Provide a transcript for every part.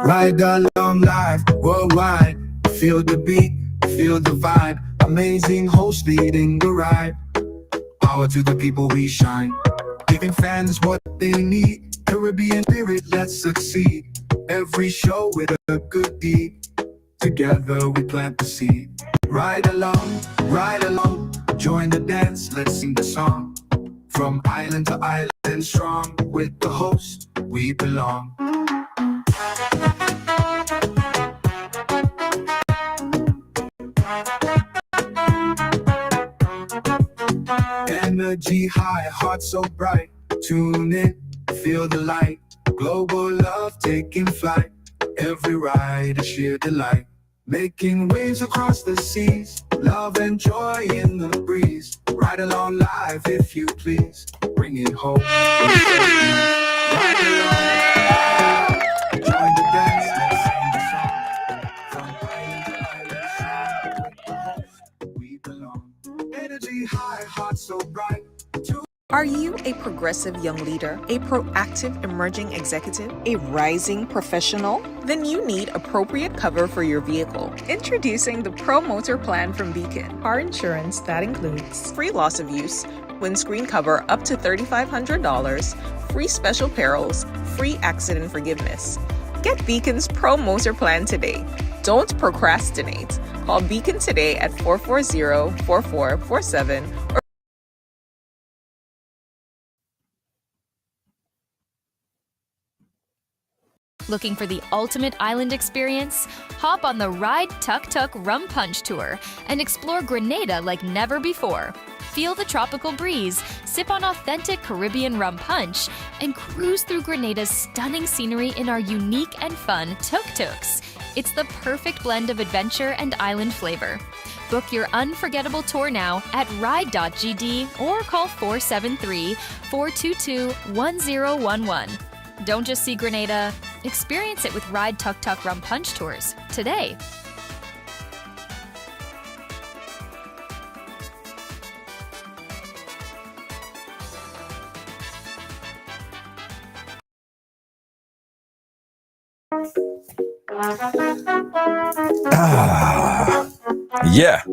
Ride along live, worldwide. Feel the beat, feel the vibe. Amazing host leading the ride. Power to the people we shine. Giving fans what they need. Caribbean spirit, let's succeed. Every show with a good deed. Together we plant the seed. Ride along, join the dance, let's sing the song. From island to island strong, with the host we belong. Energy high, heart so bright. Tune in, feel the light. Global love taking flight. Every ride a sheer delight. Making waves across the seas. Love and joy in the breeze. Ride along live if you please. Bring it home. Ride along. Join the dance. Let's sing the song. From island to island strong. With the host we belong. Energy high, heart so bright. Are you a progressive young leader, a proactive emerging executive, a rising professional? Then you need appropriate cover for your vehicle. Introducing the Pro Motor Plan from Beacon. Car insurance that includes free loss of use, windscreen cover up to $3,500, free special perils, free accident forgiveness. Get Beacon's Pro Motor Plan today. Don't procrastinate. Call Beacon today at 440-4447 or Looking for the ultimate island experience? Hop on the Ride Tuk Tuk Rum Punch Tour and explore Grenada like never before. Feel the tropical breeze, sip on authentic Caribbean rum punch, and cruise through Grenada's stunning scenery in our unique and fun tuk-tuks. It's the perfect blend of adventure and island flavor. Book your unforgettable tour now at ride.gd or call 473-422-1011. Don't just see Grenada, experience it with Ride Tuk Tuk Rum Punch Tours today. Yeah.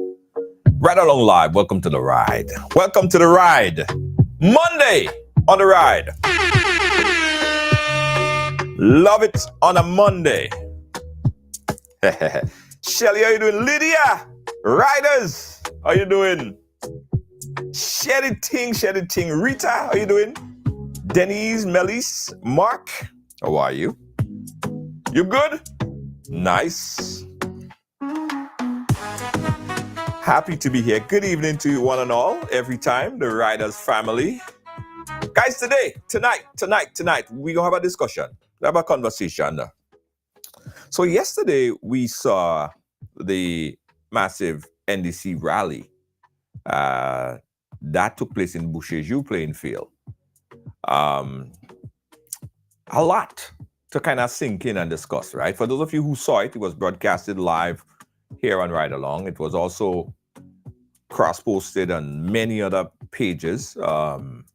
Right along live. Welcome to the ride. Welcome to the ride. Monday on the ride. Love it on a Monday. Shelly, how you doing? Lydia, Riders, how you doing? Share the thing. Rita, how you doing? Denise, Melis, Mark, how are you? You good? Nice. Happy to be here. Good evening to one and all, every time, the Riders family. Guys, tonight, we're going to have a discussion. Have a conversation. So yesterday we saw the massive NDC rally that took place in Boucherville playing field. A lot to kind of sink in and discuss, right? For those of you who saw it, it was broadcasted live here on Ride Along. It was also cross-posted on many other pages. And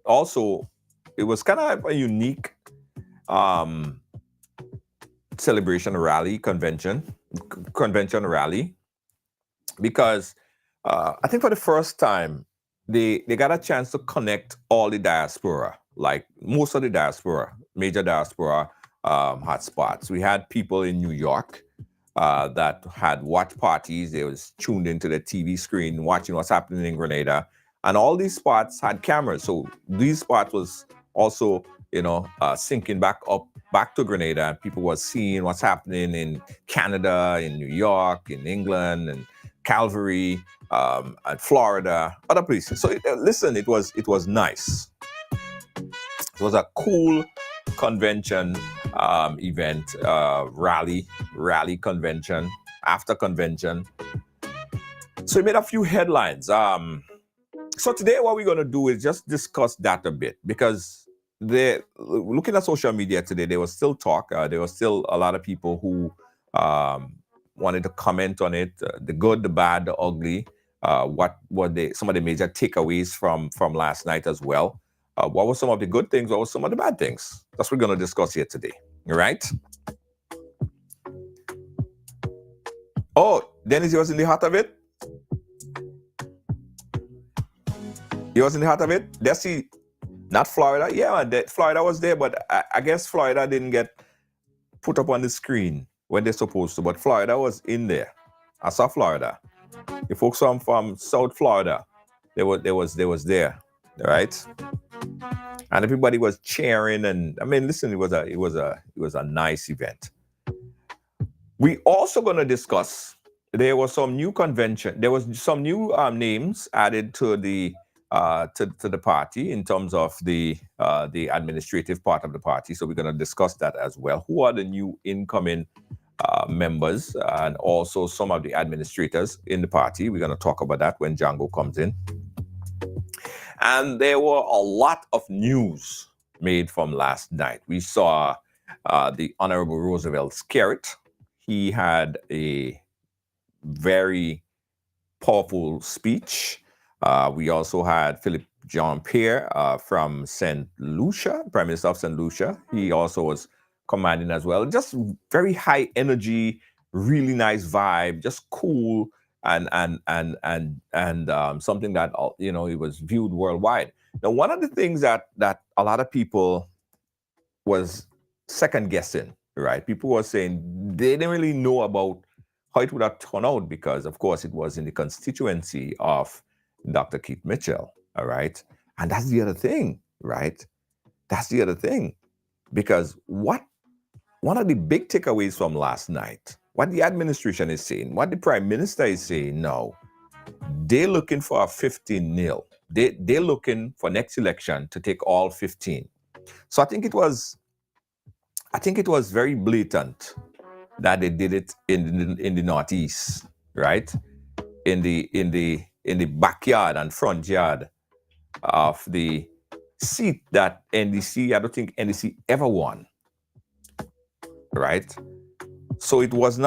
also, it was kind of a unique celebration rally, convention rally, because I think for the first time, they got a chance to connect all the diaspora, like most of the diaspora, major diaspora hotspots. We had people in New York that had watch parties. They was tuned into the TV screen, watching what's happening in Grenada. And all these spots had cameras. So these spots was also, syncing back to Grenada, and people were seeing what's happening in Canada, in New York, in England, and Calgary, and Florida, other places. So listen, it was nice. It was a cool convention event, rally convention, after convention. So it made a few headlines. So today what we're going to do is just discuss that a bit, because looking at social media today, there was still talk. There was still a lot of people who wanted to comment on it, the good, the bad, the ugly, what were some of the major takeaways from last night as well. What were some of the good things? What were some of the bad things? That's what we're going to discuss here today. All right? Oh, Dennis, he was in the heart of it? He was in the heart of it? Let's see. Not Florida. Yeah, man, Florida was there, but I guess Florida didn't get put up on the screen when they're supposed to. But Florida was in there. I saw Florida. The folks from South Florida, they was there, right? And everybody was cheering. And I mean, listen, it was a nice event. We also going to discuss. There was some new convention. There was some new names added to the party in terms of the administrative part of the party. So we're going to discuss that as well. Who are the new incoming members and also some of the administrators in the party? We're going to talk about that when Jango comes in. And there were a lot of news made from last night. We saw the Honorable Roosevelt Skerrit. He had a very powerful speech. We also had Philip John Pierre from St. Lucia, Prime Minister of St. Lucia. He also was commanding as well. Just very high energy, really nice vibe, just cool, and something that it was viewed worldwide. Now, one of the things that a lot of people was second guessing, right? People were saying they didn't really know about how it would have turned out because, of course, it was in the constituency of Dr. Keith Mitchell, all right? And that's the other thing, right? That's the other thing. Because one of the big takeaways from last night, what the administration is saying, what the Prime Minister is saying now, they're looking for a 15-0. They're looking for next election to take all 15. So I think it was very blatant that they did it in the Northeast, right? In the backyard and front yard of the seat that NDC, I don't think NDC ever won, right? So it was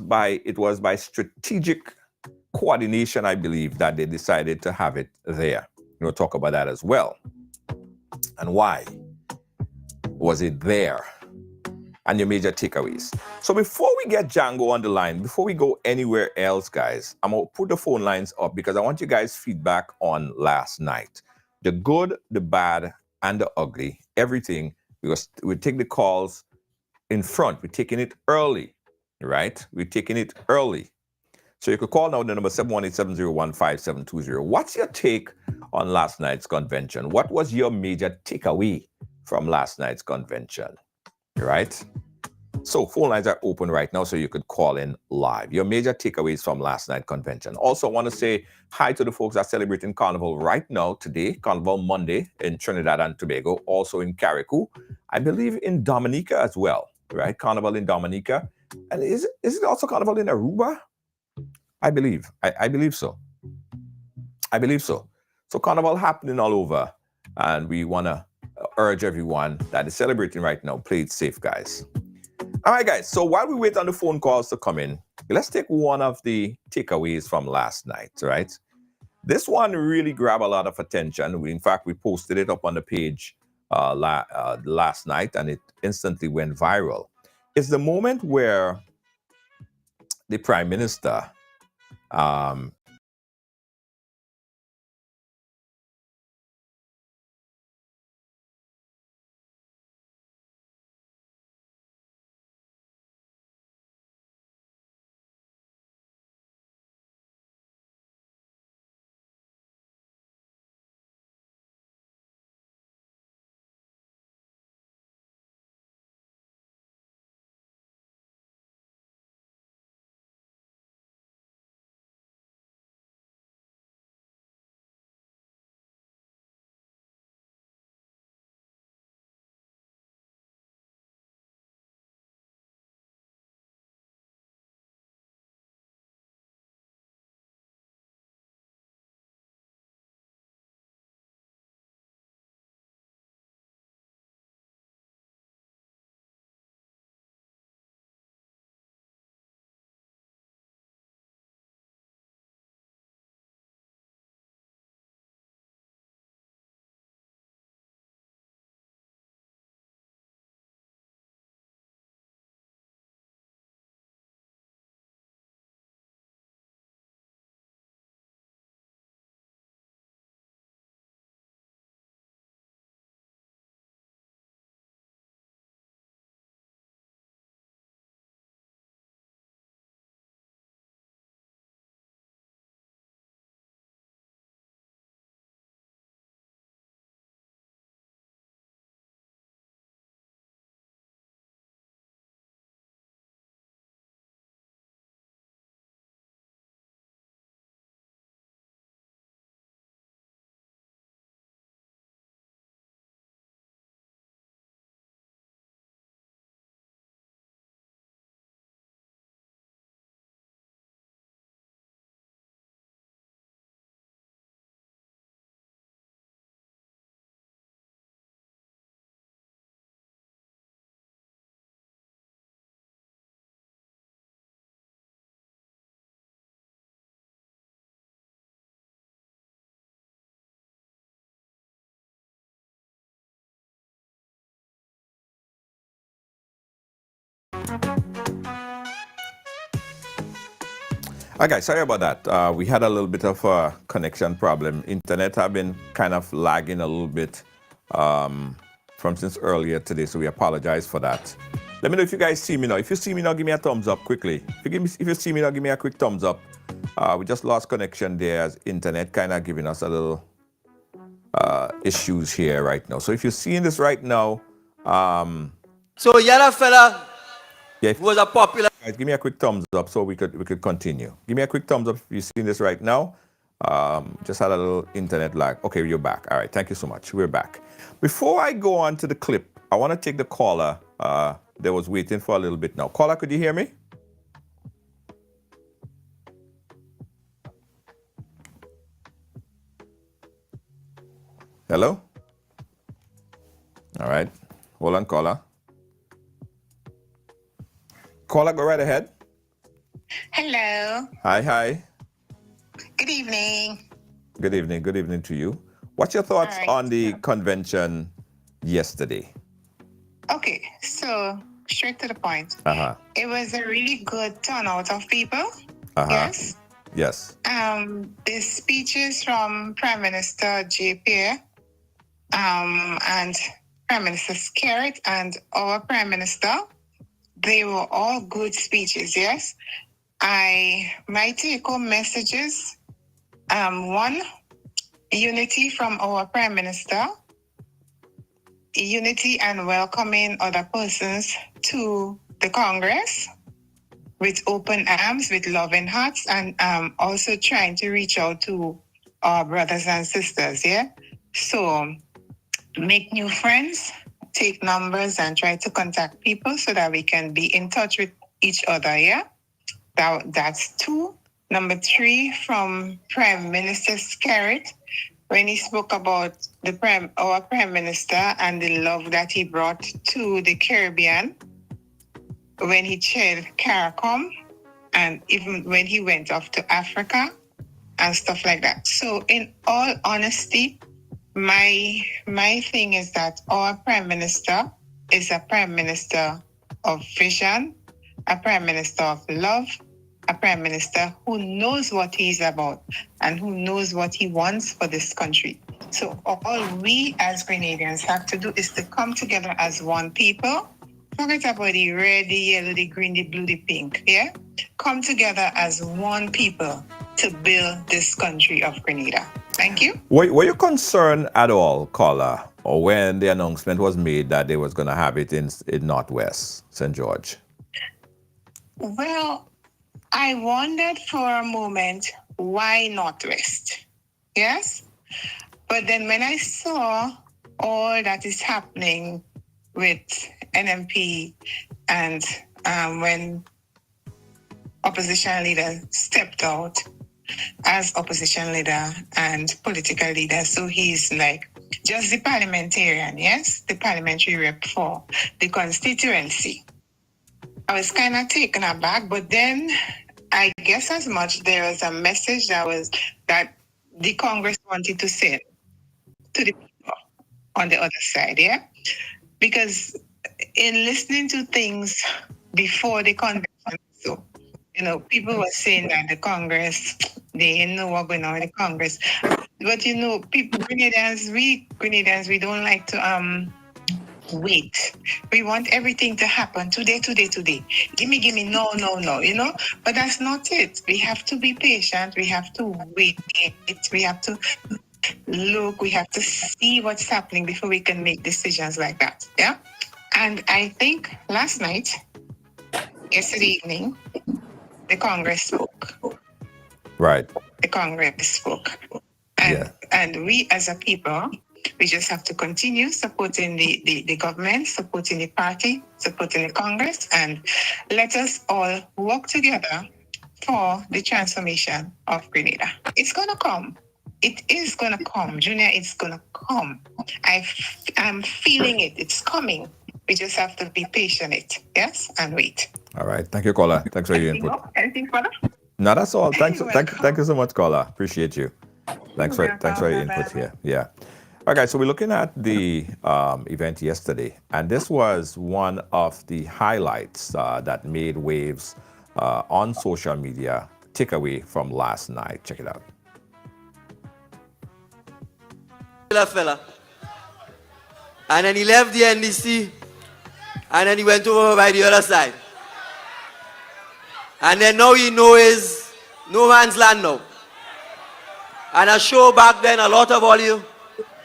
by strategic coordination, I believe, that they decided to have it there. We'll talk about that as well. And why was it there? And your major takeaways. So before we get Jango on the line, before we go anywhere else, guys, I'm going to put the phone lines up because I want you guys' feedback on last night. The good, the bad, and the ugly, everything, because we take the calls in front. We're taking it early, right? We're taking it early. So you could call now the number 718-701-5720. What's your take on last night's convention? What was your major takeaway from last night's convention? Right? So phone lines are open right now, so you could call in live. Your major takeaways from last night's convention. Also, I want to say hi to the folks that are celebrating Carnival right now, today, Carnival Monday in Trinidad and Tobago, also in Carriacou. I believe in Dominica as well, right? Carnival in Dominica. And is it also Carnival in Aruba? I believe. I believe so. I believe so. So Carnival happening all over, and we want to urge everyone that is celebrating right now, play it safe, guys. All right, guys. So while we wait on the phone calls to come in, let's take one of the takeaways from last night, right? This one really grabbed a lot of attention. In fact, we posted it up on the page last night, and it instantly went viral. It's the moment where the Prime Minister Okay, sorry about that. We had a little bit of a connection problem. Internet have been kind of lagging a little bit from since earlier today, so we apologize for that. Let me know if you guys see me now. If you see me now, give me a thumbs up quickly. If you see me now, give me a quick thumbs up. We just lost connection there as internet kind of giving us a little issues here right now. So if you're seeing this right now, So yellow fella yeah, was a popular. guys, give me a quick thumbs up so we could continue. Give me a quick thumbs up if you're seeing this right now. Just had a little internet lag. Okay, you're back. All right, thank you so much. We're back. Before I go on to the clip, I want to take the caller that was waiting for a little bit now. Caller, could you hear me? Hello? All right. Hold on, caller. Caller, go right ahead. Hello. Hi. Good evening. Good evening to you. What's your thoughts All right. on the convention yesterday? Okay, so straight to the point. Uh-huh. It was a really good turnout of people. Uh-huh. Yes. Yes. The speeches from Prime Minister J.P. And Prime Minister Skerrit and our Prime Minister, they were all good speeches, yes. My take-home messages, one, unity from our Prime Minister, unity and welcoming other persons to the Congress with open arms, with loving hearts, and also trying to reach out to our brothers and sisters, yeah? So make new friends, take numbers, and try to contact people so that we can be in touch with each other, yeah? That's two. Number three, from Prime Minister Skerrit, when he spoke about our Prime Minister and the love that he brought to the Caribbean, when he chaired CARICOM, and even when he went off to Africa and stuff like that. So in all honesty, my thing is that our Prime Minister is a Prime Minister of vision, a Prime Minister of love, a Prime Minister who knows what he's about and who knows what he wants for this country. So all we as Grenadians have to do is to come together as one people. Forget about the red, the yellow, the green, the blue, the pink, yeah? Come together as one people to build this country of Grenada. Thank you. Were you concerned at all, caller, or when the announcement was made that they was going to have it in Northwest St. George? Well, I wondered for a moment, why Northwest? Yes? But then when I saw all that is happening with NMP and when opposition leader stepped out as opposition leader and political leader, so he's like just the parliamentarian, yes? The parliamentary rep for the constituency. I was kind of taken aback, but then I guess as much there was a message that the Congress wanted to send to the people on the other side, yeah? Because in listening to things before the convention, so, people were saying that the Congress, they didn't know what going on with the Congress. But people, Grenadians, we don't like to wait. We want everything to happen today. Gimme, no, but that's not it. We have to be patient. We have to wait. We have to look. We have to see what's happening before we can make decisions like that. Yeah. And I think yesterday evening, the Congress spoke. Right. The Congress spoke. And we as a people, we just have to continue supporting the government, supporting the party, supporting the Congress, and let us all work together for the transformation of Grenada. It's going to come. It is going to come. Junior, it's going to come. I'm feeling it. It's coming. We just have to be patient, yes, and wait. All right. Thank you, caller. Thanks for your input. Anything further? No, that's all. Thank you so much, caller. Appreciate you. Thanks for your input here. Yeah. Okay, so we're looking at the event yesterday, and this was one of the highlights that made waves on social media. Takeaway from last night. Check it out. Fella. And then he left the NDC, and then he went over by the other side. And then now he knows no man's land now. And I show back then a lot of all you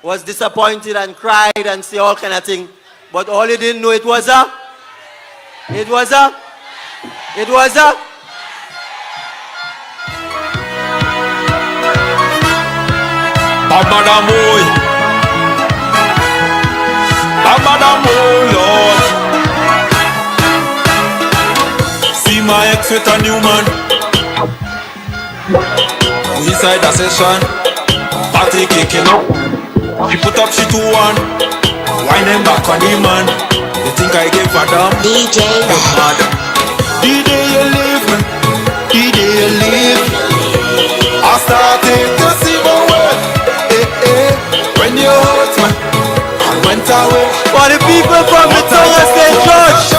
was disappointed and cried and say all kind of thing. But all you didn't know it was a Lord. See my ex with a new man. We inside the session. Party kicking up. She put up she 2-1. Wine them back on the man. They think I gave a damn. DJ mad. The day you leave me, the day you leave, I started to see my way. When you hurt me, I went away. for the people from the town of St. George.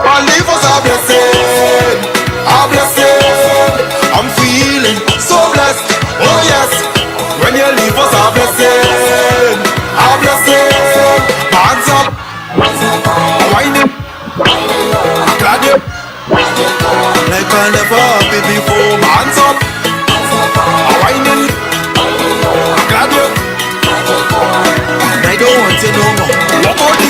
All leave us a blessing, a blessing. I'm feeling so blessed, oh yes. When you leave us a blessing, a blessing. Hands up, whining, glad you. Like I never happy before. Hands up, whining, glad you. I don't want to know more. Walk out the,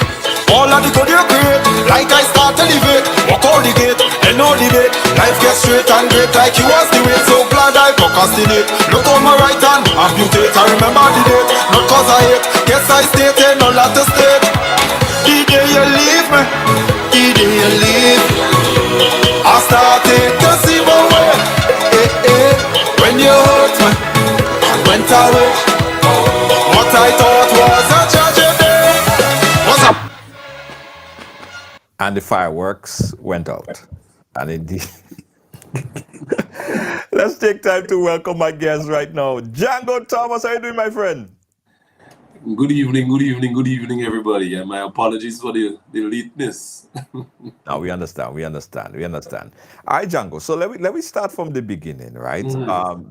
all of the good you create. Like I start to live it. Walk out the gate, and no debate. Life gets straight and great like you was the way. So glad I procrastinate. Look on my right hand, amputate. I remember the date, not cause I hate. Guess I stated, not lot to state. The day you leave me, the day you leave, I started to see my way. When you hurt me, I went away. What I thought was a tragedy was a. And the fireworks went out. And indeed. Let's take time to welcome my guest right now. Jango Thomas, how you doing, my friend? Good evening, everybody. And my apologies for the lateness. Now we understand. All right, Jango. So let me start from the beginning, right?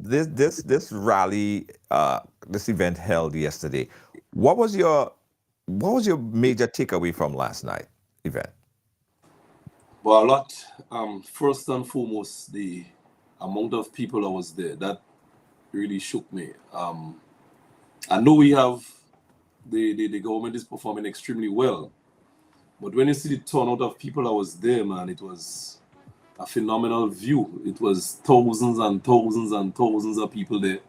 This rally, this event held yesterday. What was your major takeaway from last night event? Well, a lot. First and foremost, the amount of people that was there, that really shook me. I know we have the government is performing extremely well, but when you see the turnout of people that was there, man, it was a phenomenal view. It was thousands and thousands and thousands of people there,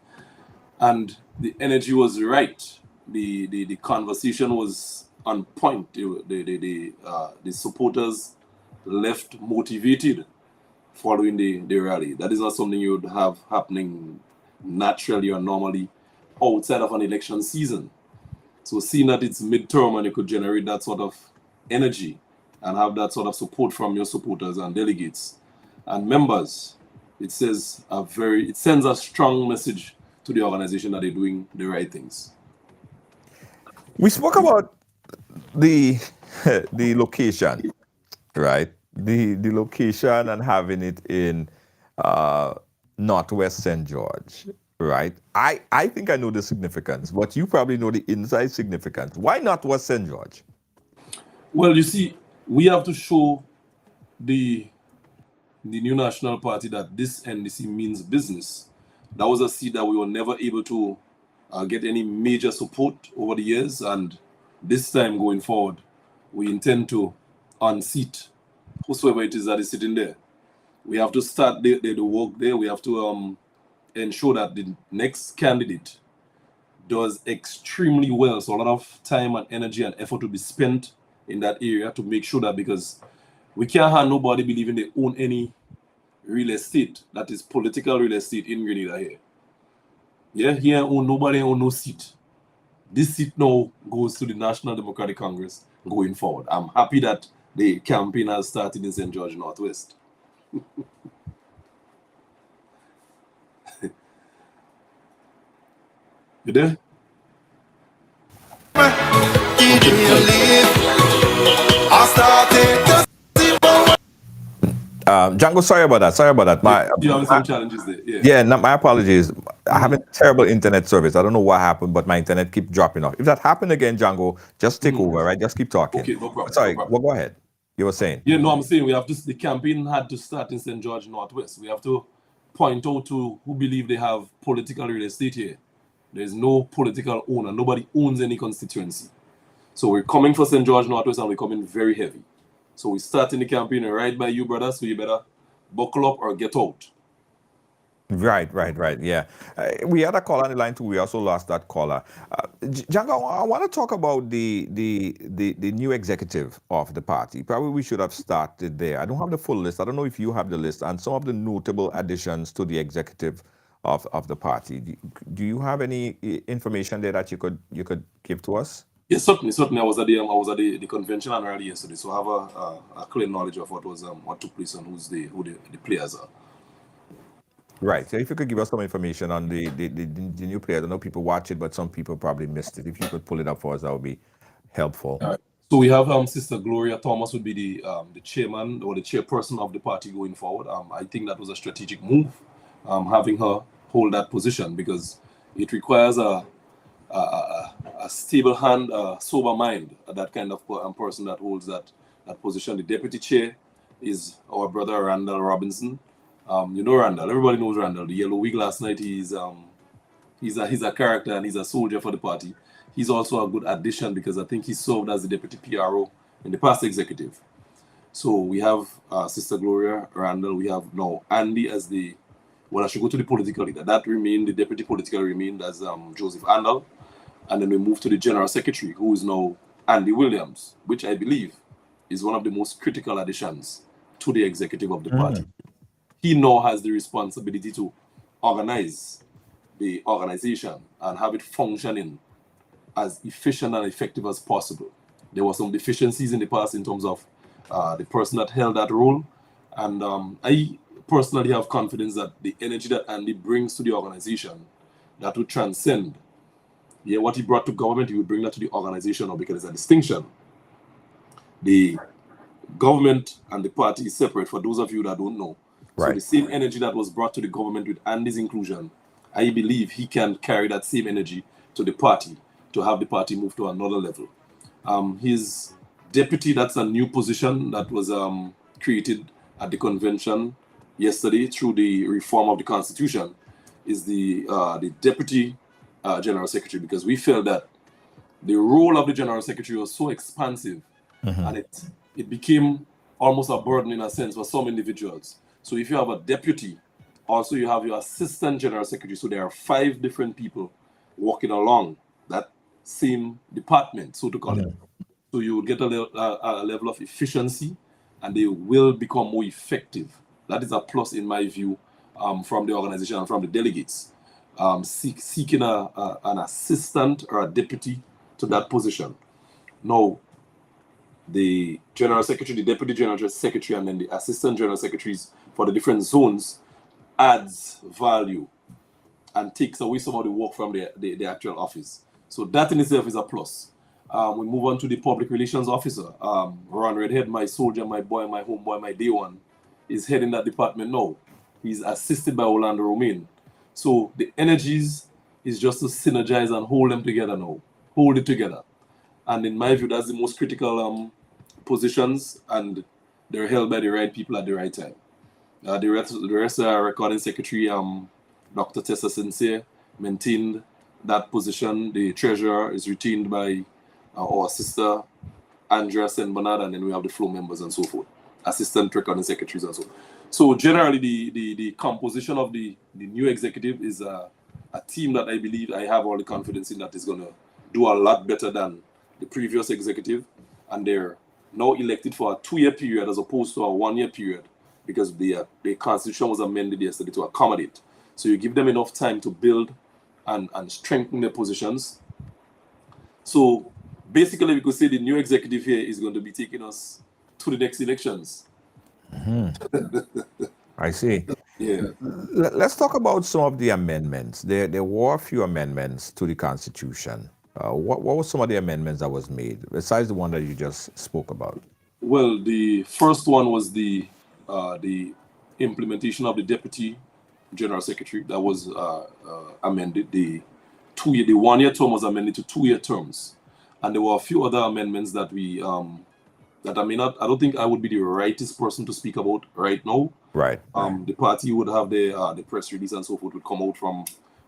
and the energy was right. The conversation was on point. The supporters left motivated following the rally. That is not something you would have happening naturally or normally outside of an election season. So seeing that it's midterm and you could generate that sort of energy and have that sort of support from your supporters and delegates and members, it sends a strong message to the organization that they're doing the right things. We spoke about the location, right? The location and having it in Northwest St. George, right? I think I know the significance, but you probably know the inside significance. Why Northwest St. George? Well, you see, we have to show the new National Party that this NDC means business. That was a seat that we were never able to get any major support over the years, and this time going forward, we intend to unseat whosoever it is that is sitting there. We have to start the work there. We have to ensure that the next candidate does extremely well. So a lot of time and energy and effort to be spent in that area to make sure that, because we can't have nobody believing they own any real estate, that is political real estate in Grenada here. Yeah, here nobody own no seat. This seat now goes to the National Democratic Congress going forward. I'm happy that the campaign has started in St. George Northwest. You there? Did you leave? I started to see power. Django, sorry about that. Sorry about that. You having some challenges there? Yeah. Yeah, no, my apologies. I have a terrible internet service. I don't know what happened, but my internet keeps dropping off. If that happened again, Django, just take over, right? Just keep talking. Okay, no problem. Sorry, no problem. well, go ahead. You were saying. Yeah, no, I'm saying we have to. The campaign had to start in St. George Northwest. We have to point out to who believe they have political real estate here. There's no political owner. Nobody owns any constituency. So we're coming for St. George Northwest and we're coming very heavy. So we're starting the campaign right by you, brother. So you better buckle up or get out. Right. Yeah. We had a caller on the line too. We also lost that caller. Django, I want to talk about the new executive of the party. Probably we should have started there. I don't have the full list. I don't know if you have the list and some of the notable additions to the executive of the party. Do you have any information there that you could give to us? Yes, certainly. I was at the convention and rally yesterday, so I have a clear knowledge of what took place and who the players are. Right. So if you could give us some information on the new players. I know people watch it, but some people probably missed it. If you could pull it up for us, that would be helpful. All right. So we have Sister Gloria Thomas would be the chairman or the chairperson of the party going forward. I think that was a strategic move, having her hold that position, because it requires a stable hand, a sober mind, that kind of person that holds that position. The deputy chair is our brother Randall Robinson. You know Randall. Everybody knows Randall. The Yellow Wig last night. He's a character and he's a soldier for the party. He's also a good addition because I think he served as the deputy PRO in the past executive. So we have Sister Gloria Randall. We have now Andy as the, well, I should go to the political leader. That remained, the deputy political remained as Joseph Andal. And then we move to the general secretary, who is now Andy Williams, which I believe is one of the most critical additions to the executive of the party. He now has the responsibility to organize the organization and have it functioning as efficient and effective as possible. There were some deficiencies in the past in terms of the person that held that role. And I personally have confidence that the energy that Andy brings to the organization, that would transcend what he brought to government, he would bring that to the organization now, because there's a distinction. The government and the party is separate, for those of you that don't know. Right. So the same energy that was brought to the government with Andy's inclusion, I believe he can carry that same energy to the party to have the party move to another level. His deputy, that's a new position that was created at the convention yesterday through the reform of the constitution, is the deputy general secretary, because we felt that the role of the general secretary was so expansive and it became almost a burden in a sense for some individuals. So if you have a deputy, also you have your assistant general secretary. So there are 5 different people working along that same department, so to call it. So you will get a level of efficiency and they will become more effective. That is a plus in my view from the organization and from the delegates. Seeking an assistant or a deputy to that position. Now, the general secretary, the deputy general secretary, and then the assistant general secretaries for the different zones adds value and takes away some of the work from the actual office. So that in itself is a plus. We move on to the public relations officer. Ron Redhead, my soldier, my boy, my homeboy, my day one, is heading that department now. He's assisted by Orlando Romain. So the energies is just to synergize and hold them together now. Hold it together. And in my view, that's the most critical positions, and they're held by the right people at the right time. The rest are recording secretary, Dr. Tessa Sincere, maintained that position. The treasurer is retained by our sister, Andrea St. Bernard, and then we have the flow members and so forth. Assistant recording secretaries and so forth. So generally, the composition of the new executive is a team that I believe I have all the confidence in that is going to do a lot better than the previous executive. And they're now elected for a 2-year period as opposed to a 1-year period, because the constitution was amended yesterday to accommodate. So you give them enough time to build and strengthen their positions. So basically, we could say the new executive here is going to be taking us to the next elections. I see. Yeah. Let's talk about some of the amendments. There were a few amendments to the Constitution. What were some of the amendments that was made, besides the one that you just spoke about? Well, the first one was the implementation of the deputy general secretary that was amended. The 1 year term was amended to 2 year terms, and there were a few other amendments that we that I don't think I would be the rightest person to speak about right now. Right. The party would have the press release and so forth would come out from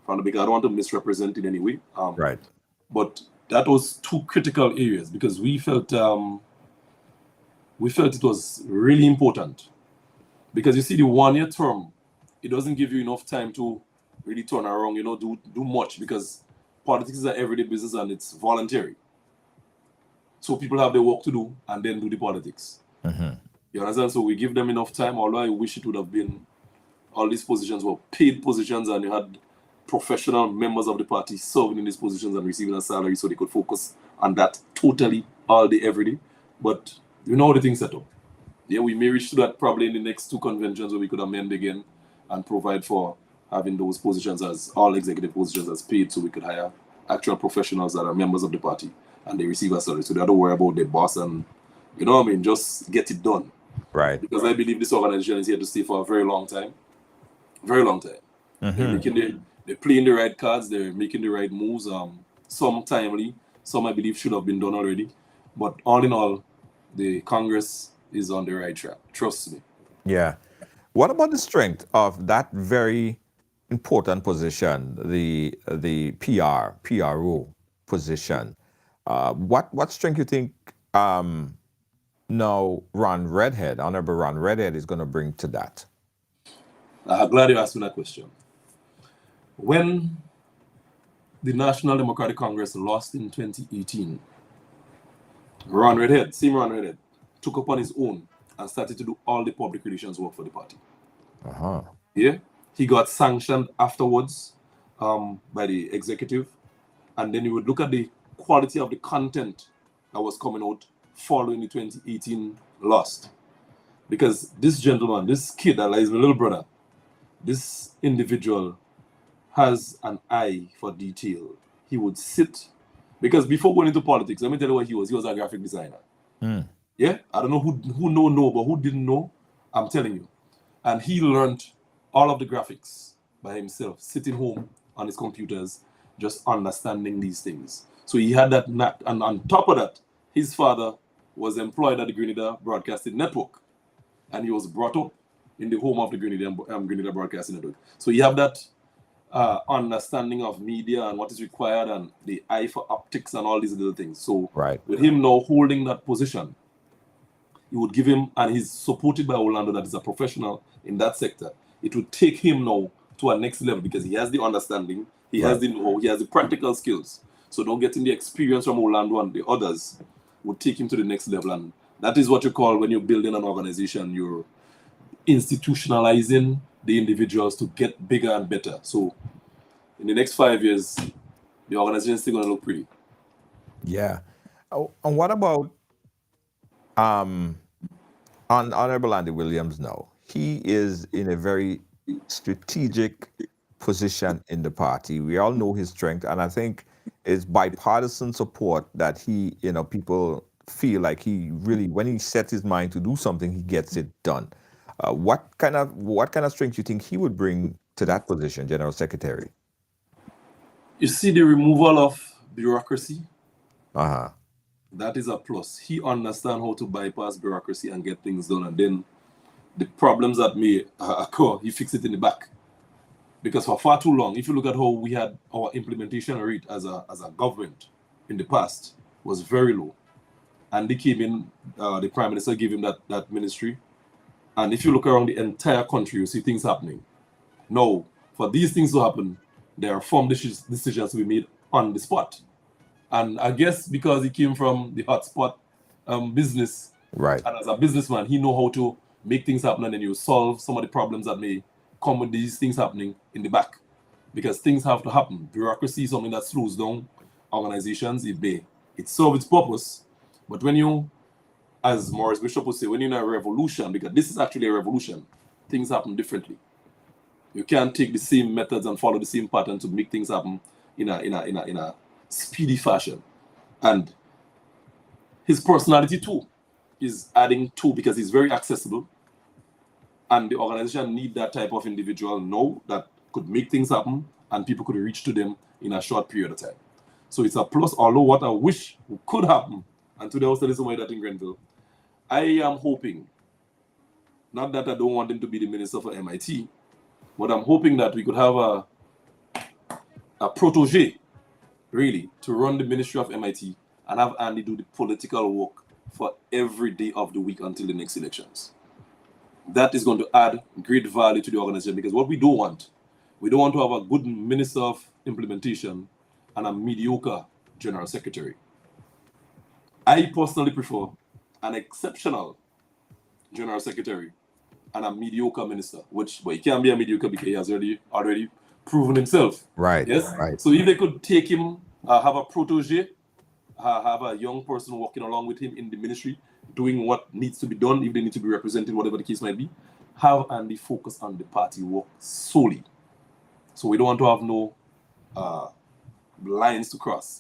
the beginning. I don't want to misrepresent in any way. Right. But that was two critical areas because we felt it was really important. Because you see, the 1 year term, it doesn't give you enough time to really turn around, do much, because politics is an everyday business and it's voluntary. So people have their work to do and then do the politics. You understand? So we give them enough time, although I wish it would have been all these positions were paid positions and you had professional members of the party serving in these positions and receiving a salary so they could focus on that totally all day, every day. But you know how the thing's set up. Yeah, we may reach to that probably in the next 2 conventions where we could amend again and provide for having those positions as all executive positions as paid so we could hire actual professionals that are members of the party and they receive a salary. So they don't worry about their boss and, just get it done. Right. Because I believe this organization is here to stay for a very long time. Very long time. They're playing the right cards, they're making the right moves. Some timely, some I believe should have been done already. But all in all, the Congress is on the right track. Trust me. Yeah. What about the strength of that very important position, the PRO position? What strength you think now Honorable Ron Redhead is going to bring to that? I'm glad you asked me that question. When the National Democratic Congress lost in 2018, Ron Redhead took upon his own and started to do all the public relations work for the party. Yeah, he got sanctioned afterwards by the executive, and then you would look at the quality of the content that was coming out following the 2018 loss. Because this gentleman, this kid that is my little brother, this individual has an eye for detail. He would sit, because before going into politics, let me tell you what he was. He was a graphic designer. Yeah, I don't know who know, but who didn't know, I'm telling you. And he learned all of the graphics by himself, sitting home on his computers, just understanding these things. So he had that knack. And on top of that, his father was employed at the Grenada Broadcasting Network. And he was brought up in the home of the Grenada Broadcasting Network. So you have that understanding of media and what is required and the eye for optics and all these little things. So with him now holding that position, it would give him, and he's supported by Orlando that is a professional in that sector, it would take him now to a next level because he has the understanding, he has the know, he has the practical skills. So now getting the experience from Orlando and the others would take him to the next level. And that is what you call, when you're building an organization, you're institutionalizing the individuals to get bigger and better. So in the next 5 years, the organization is still going to look pretty. Yeah. Oh, and what about Honorable Andy Williams now? He is in a very strategic position in the party. We all know his strength, and I think it's bipartisan support that he, people feel like he really, when he sets his mind to do something, he gets it done. What kind of strength do you think he would bring to that position, General Secretary? You see the removal of bureaucracy? That is a plus. He understands how to bypass bureaucracy and get things done. And then the problems that may occur, he fixes it in the back. Because for far too long, if you look at how we had our implementation rate as a government in the past, was very low. And they came in, the Prime Minister gave him that ministry. And if you look around the entire country, you see things happening. Now, for these things to happen, there are firm decisions to be made on the spot. And I guess because he came from the hotspot business, and as a businessman, he knows how to make things happen, and then you solve some of the problems that may come with these things happening in the back. Because things have to happen. Bureaucracy is something that slows down organizations. It serves its purpose. But when you, as Maurice Bishop would say, when you're in a revolution, because this is actually a revolution, things happen differently. You can't take the same methods and follow the same pattern to make things happen in a speedy fashion. And his personality too is adding to, because he's very accessible. And the organization need that type of individual now that could make things happen and people could reach to them in a short period of time. So it's a plus, although what I wish could happen, and today I was telling somebody that in Grenville, I am hoping, not that I don't want him to be the minister for MIT, but I'm hoping that we could have a protege, really, to run the Ministry of MIT and have Andy do the political work for every day of the week until the next elections. That is going to add great value to the organization, because what we don't want to have a good Minister of Implementation and a mediocre General Secretary. I personally prefer an exceptional General Secretary and a mediocre minister, but he can't be a mediocre because he has already proven himself. Right. Yes. Right. So if they could take him, have a protege, have a young person working along with him in the ministry, doing what needs to be done, if they need to be represented, whatever the case might be, have Andy focus on the party work solely. So we don't want to have no lines to cross.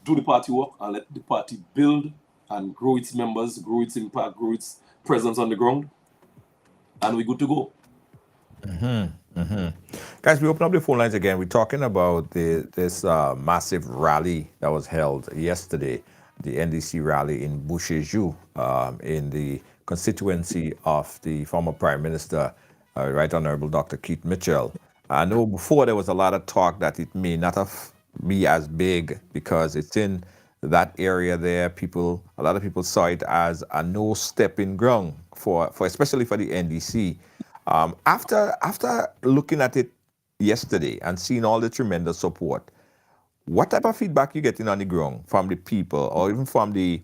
Do the party work and let the party build and grow its members, grow its impact, grow its presence on the ground, and we're good to go. Guys, we open up the phone lines again. We're talking about this massive rally that was held yesterday, the NDC rally in Boucherville, in the constituency of the former Prime Minister, Right Honorable Dr. Keith Mitchell. I know before there was a lot of talk that it may not be as big because it's in that area there. A lot of people saw it as a no stepping ground for especially for the NDC. After looking at it yesterday and seeing all the tremendous support, what type of feedback you getting on the ground from the people, or even from the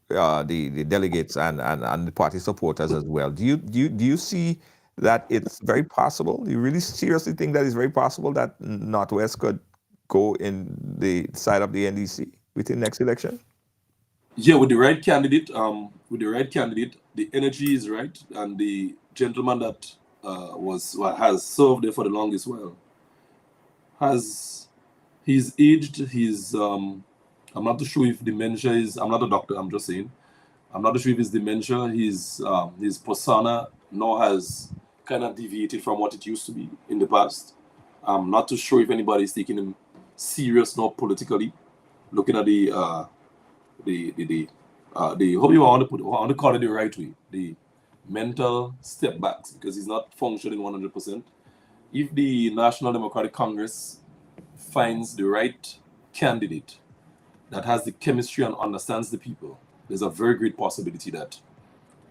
delegates and the party supporters as well? Do you see that it's very possible? Do you really seriously think that it's very possible that Northwest could go in the side of the NDC within next election? Yeah, with the right candidate, the energy is right, and the gentleman that has served there for the longest while he's aged. I'm not too sure if dementia is. I'm not a doctor. I'm just saying. I'm not too sure if it's dementia. His persona now has kind of deviated from what it used to be in the past. I'm not too sure if anybody is taking him serious now politically. Looking at the how you want to call it the right way, the mental step backs, because he's not functioning 100%. If the National Democratic Congress finds the right candidate that has the chemistry and understands the people, there's a very great possibility that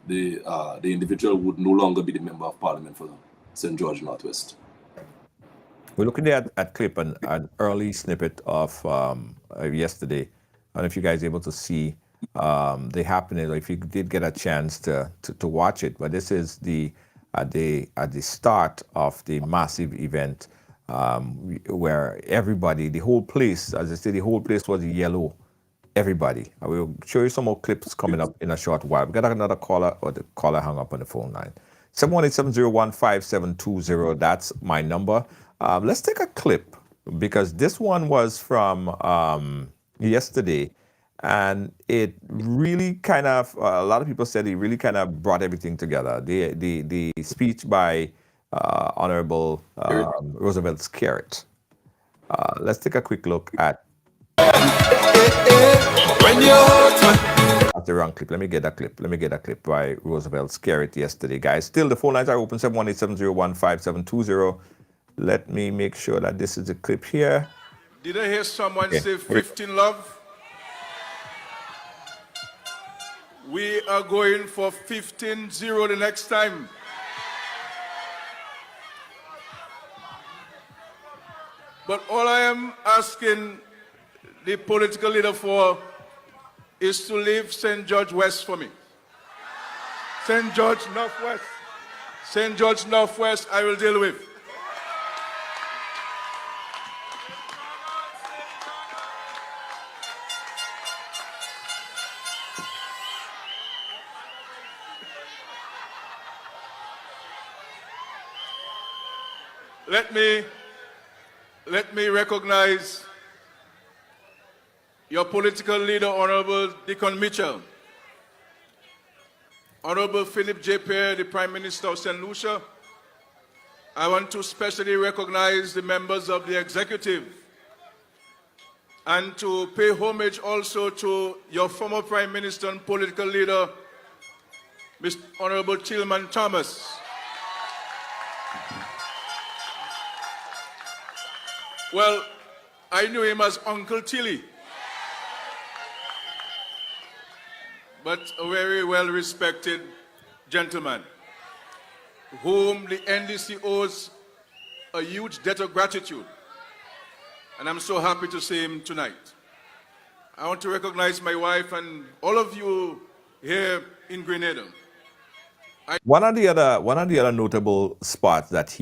the individual would no longer be the member of parliament for St. George Northwest. We're looking at clip an early snippet of yesterday. I don't know if you guys are able to see the happening, or if you did get a chance to watch it. But this is at the start of the massive event where everybody, the whole place, as I say, the whole place was yellow. Everybody. I will show you some more clips coming up in a short while. We got another caller, or the caller hung up on the phone line. 718-701-5720. That's my number. Let's take a clip, because this one was from yesterday, and it really kind of, a lot of people said it really kind of brought everything together. The speech by Honorable Roosevelt Skerrit. Let's take a quick look at. That's the wrong clip. Let me get that clip by Roosevelt Skerrit yesterday, guys. Still, the phone lines are open, 718-701-5720. Let me make sure that this is the clip here. Did I hear someone say 15 love? We are going for 15-0 the next time. But all I am asking the political leader for is to leave St. George West for me. St. George Northwest. St. George Northwest I will deal with. let me recognize your political leader, Honorable Deacon Mitchell, Honorable Philip J. Pierre, the Prime Minister of St. Lucia. I want to specially recognize the members of the executive and to pay homage also to your former Prime Minister and political leader, Mr. Honorable Tillman Thomas. Well, I knew him as Uncle Tilly, but a very well-respected gentleman whom the NDC owes a huge debt of gratitude. And I'm so happy to see him tonight. I want to recognize my wife and all of you here in Grenada. One of the other notable spots that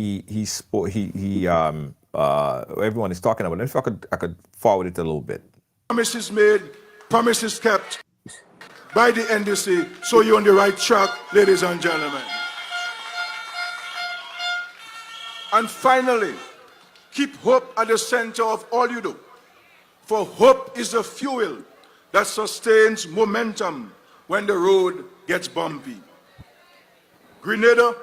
everyone is talking about. If I could forward it a little bit. Promises made, promises kept by the NDC, so you're on the right track, ladies and gentlemen. And finally, keep hope at the center of all you do, for hope is the fuel that sustains momentum when the road gets bumpy. Grenada,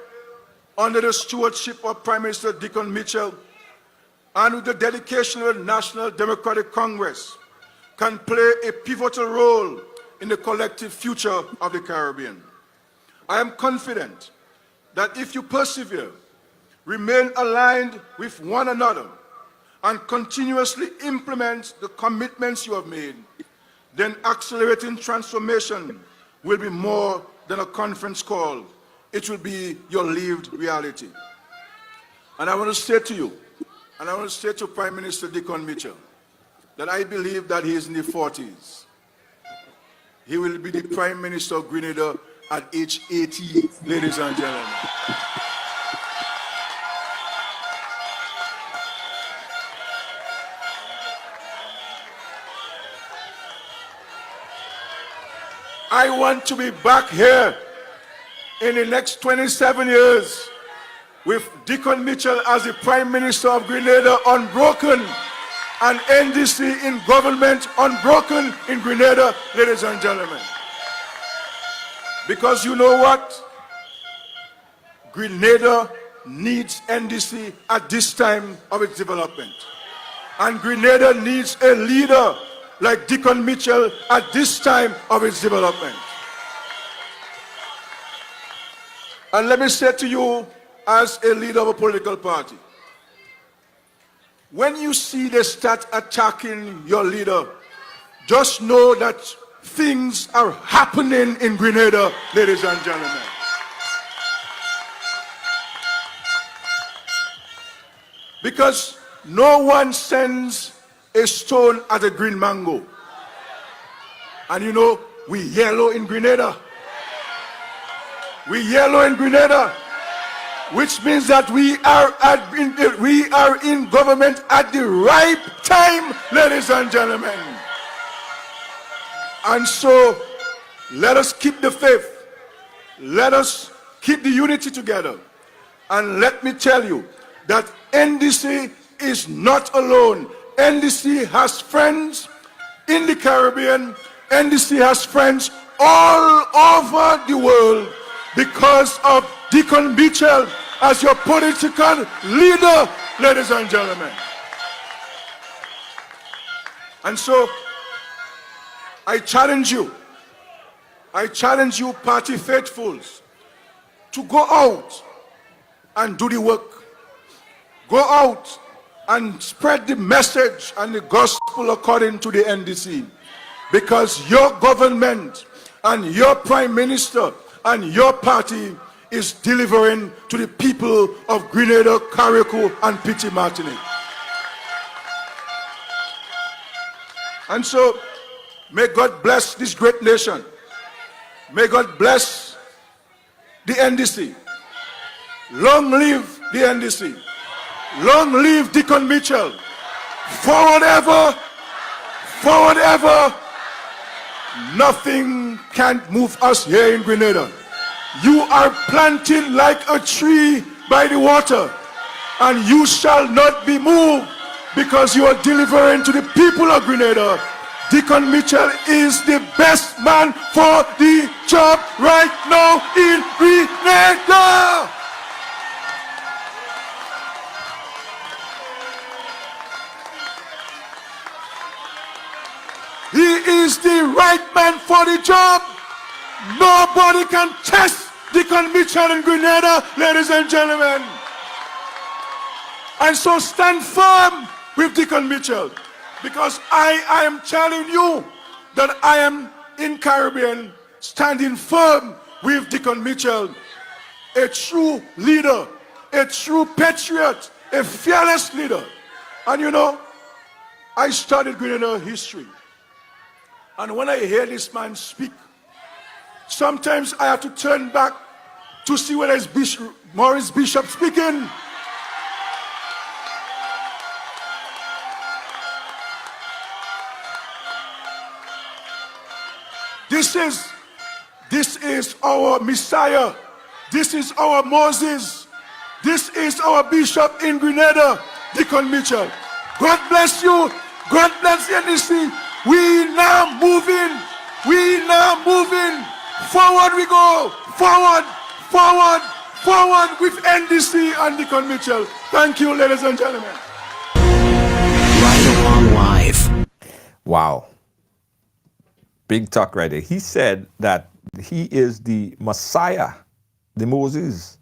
under the stewardship of Prime Minister Deacon Mitchell, and with the dedication of the National Democratic Congress, can play a pivotal role in the collective future of the Caribbean. I am confident that if you persevere, remain aligned with one another, and continuously implement the commitments you have made, then accelerating transformation will be more than a conference call. It will be your lived reality. And I want to say to you, and I want to say to Prime Minister Deacon Mitchell, that I believe that he is in the 40s. He will be the Prime Minister of Grenada at age 80, ladies and gentlemen. I want to be back here in the next 27 years with Deacon Mitchell as the Prime Minister of Grenada, unbroken, and NDC in government, unbroken in Grenada, ladies and gentlemen. Because you know what? Grenada needs NDC at this time of its development. And Grenada needs a leader like Deacon Mitchell at this time of its development. And let me say to you, as a leader of a political party, when you see they start attacking your leader, just know that things are happening in Grenada, ladies and gentlemen. Because no one sends a stone at a green mango. And you know, we yellow in Grenada. We yellow in Grenada, which means that we are in government at the right time, ladies and gentlemen. And so, let us keep the faith. Let us keep the unity together. And let me tell you that NDC is not alone. NDC has friends in the Caribbean. NDC has friends all over the world because of Deacon Mitchell as your political leader, ladies and gentlemen. And so, I challenge you party faithfuls, to go out and do the work. Go out and spread the message and the gospel according to the NDC. Because your government and your Prime Minister and your party is delivering to the people of Grenada, Carriacou, and Petit Martinique. And so, may God bless this great nation. May God bless the NDC. Long live the NDC. Long live Deacon Mitchell. Forward ever, forward ever. Nothing can move us here in Grenada. You are planted like a tree by the water. and you shall not be moved, because you are delivering to the people of Grenada. Deacon Mitchell is the best man for the job right now in Grenada. He is the right man for the job. Nobody can test Deacon Mitchell in Grenada, ladies and gentlemen. And so stand firm with Deacon Mitchell, because I am telling you that I am in Caribbean standing firm with Deacon Mitchell, a true leader, a true patriot, a fearless leader. And you know, I studied Grenada history. And when I hear this man speak, sometimes I have to turn back to see whether it's Maurice Bishop speaking. This is our Messiah. This is our Moses. This is our Bishop in Grenada, Deacon Mitchell. God bless you. God bless the NDC. We now moving. We now moving. Forward we go. Forward, forward, forward with NDC and Deacon Mitchell. Thank you, ladies and gentlemen. Right along live. Wow. Big talk right there. He said that he is the Messiah, the Moses.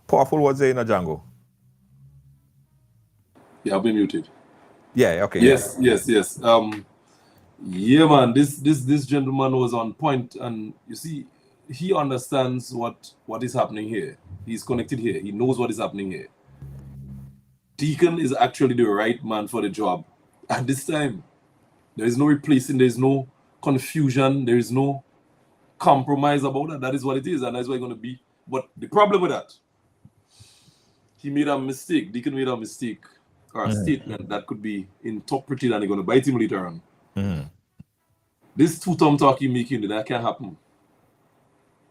Powerful words there in a Jango. Yeah, I've been muted. Yeah, okay. Yes. Yeah, man, this gentleman was on point, and you see, he understands what is happening here. He's connected here. He knows what is happening here. Deacon is actually the right man for the job. At this time, there is no replacing, there is no confusion, there is no compromise about that. That is what it is, and that's what it's going to be. But the problem with that, he made a mistake. Deacon made a mistake, or a statement that could be interpreted, and they're going to bite him later on. This two-term talk he making, that can't happen.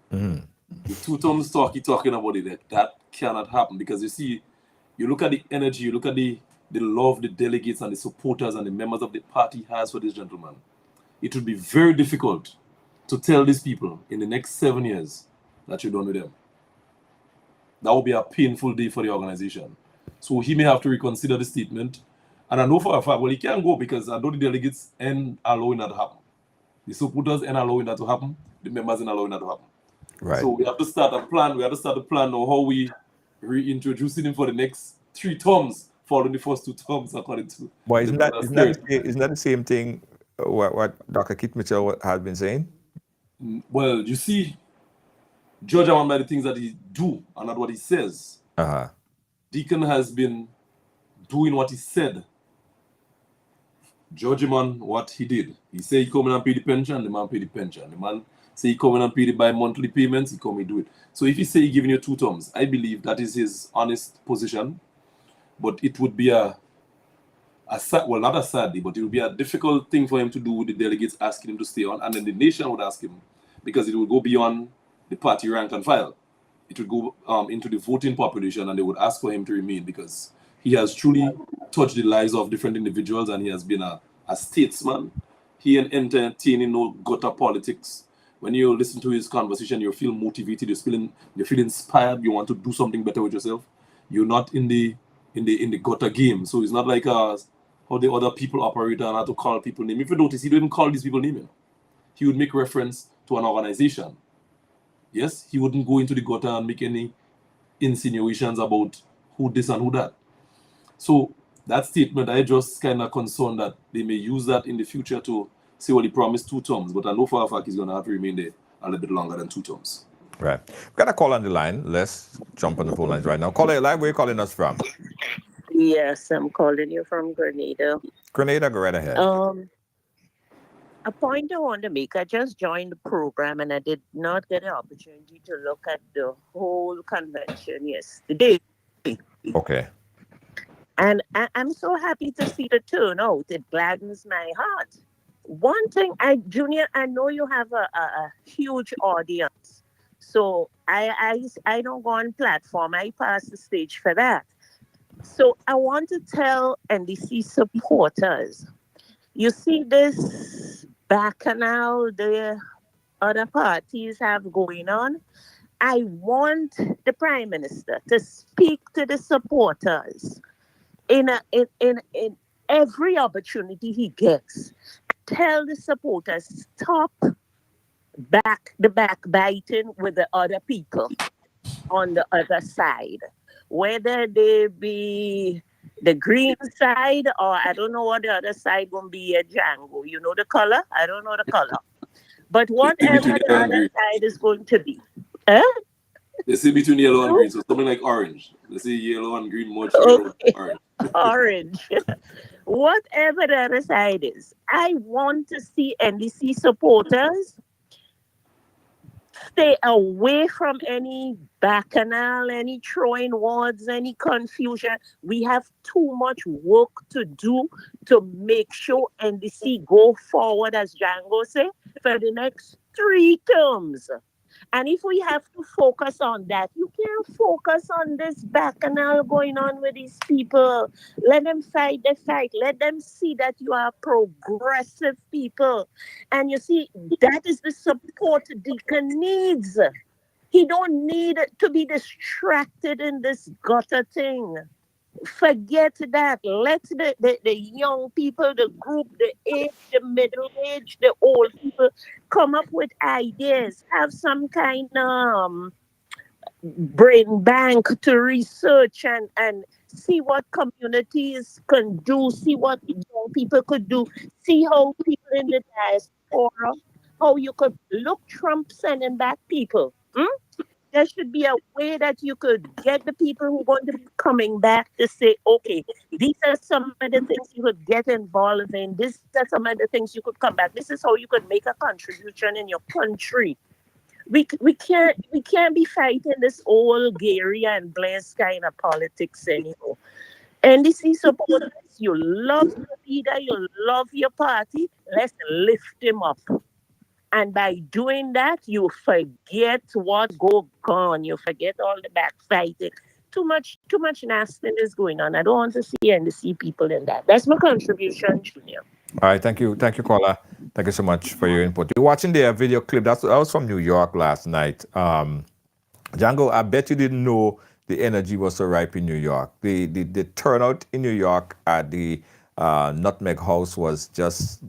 The two-term talk he talking about it, that cannot happen, because you see, you look at the energy, you look at the love the delegates and the supporters and the members of the party has for this gentleman. It would be very difficult to tell these people in the next 7 years that you're done with them. That would be a painful day for the organization. So he may have to reconsider the statement. And I know for a fact, well, he can't go, because I know the delegates ain't allowing that to happen. The supporters ain't allowing that to happen. The members ain't allowing that to happen. Right. So we have to start a plan. We have to start a plan on how we reintroducing him for the next 3 terms, following the first 2 terms, according to. But isn't that the same thing what Dr. Keith Mitchell has been saying? Well, you see, judge him by the things that he do and not what he says. Deacon has been doing what he said. Judge him on what he did. He say he come in and pay the pension, the man pay the pension. The man say he come in and pay the bi-monthly payments, he come and do it. So if he say he giving you 2 terms, I believe that is his honest position. But it would be not a sad day, but it would be a difficult thing for him to do with the delegates asking him to stay on, and then the nation would ask him, because it would go beyond the party rank and file. It would go into the voting population, and they would ask for him to remain, because he has truly touched the lives of different individuals, and he has been a statesman. He ain't entertaining no gutter politics. When you listen to his conversation, you feel motivated, you feel inspired, you want to do something better with yourself. You're not in the gutter game. So it's not like how the other people operate and how to call people name. If you notice, he don't even call these people name. He would make reference to an organization. Yes, he wouldn't go into the gutter and make any insinuations about who this and who that. So that statement, I just kind of concerned that they may use that in the future to say, well, he promised 2 terms, but I know for a fact he's going to have to remain there a little bit longer than 2 terms. Right. We've got a call on the line. Let's jump on the phone lines right now. Caller line, where are you calling us from? Yes, I'm calling you from Grenada. Grenada, go right ahead. A point I want to make, I just joined the program and I did not get the opportunity to look at the whole convention yesterday. Okay. And I'm so happy to see the turnout. It gladdens my heart. One thing, Junior, I know you have a huge audience. So I don't go on platform. I pass the stage for that. So I want to tell NDC supporters, you see this bacchanal the other parties have going on. I want the Prime Minister to speak to the supporters in every opportunity he gets. Tell the supporters, stop the backbiting with the other people on the other side, whether they be the green side or I don't know what the other side gonna be a Django. You know the color? I don't know the color. But They see whatever between the yellow and other green. side is going to be. Eh? They see between yellow and green, so something like orange. They see yellow and green, much yellow, Okay, orange. orange. Whatever the other side is. I want to see NDC supporters stay away from any bacchanal, any throwing words, any confusion. We have too much work to do to make sure NDC go forward, as Django said, for the next 3 terms. And if we have to focus on that, you can't focus on this bacchanal going on with these people. Let them fight the fight. Let them see that you are progressive people. And you see, that is the support Deacon needs. He don't need to be distracted in this gutter thing. Forget that. Let the young people, the group, the age, the middle age, the old people come up with ideas. Have some kind of brain bank to research and see what communities can do, see what young people could do, see how people in the diaspora, how you could look Trump sending back people. There should be a way that you could get the people who want to be coming back to say, okay, these are some of the things you could get involved in. These are some of the things you could come back. This is how you could make a contribution in your country. We can't be fighting this old Gary and Blair's kind of politics anymore. NDC supporters, you love your leader, you love your party. Let's lift him up. And by doing that, you forget what go on. You forget all the backfighting. Too much nastiness going on. I don't want to see and to see people in that. That's my contribution, Junior. All right, thank you, caller. Thank you so much for your input. You're watching the video clip. That was from New York last night. Django, I bet you didn't know the energy was so ripe in New York. The turnout in New York at the Nutmeg House was just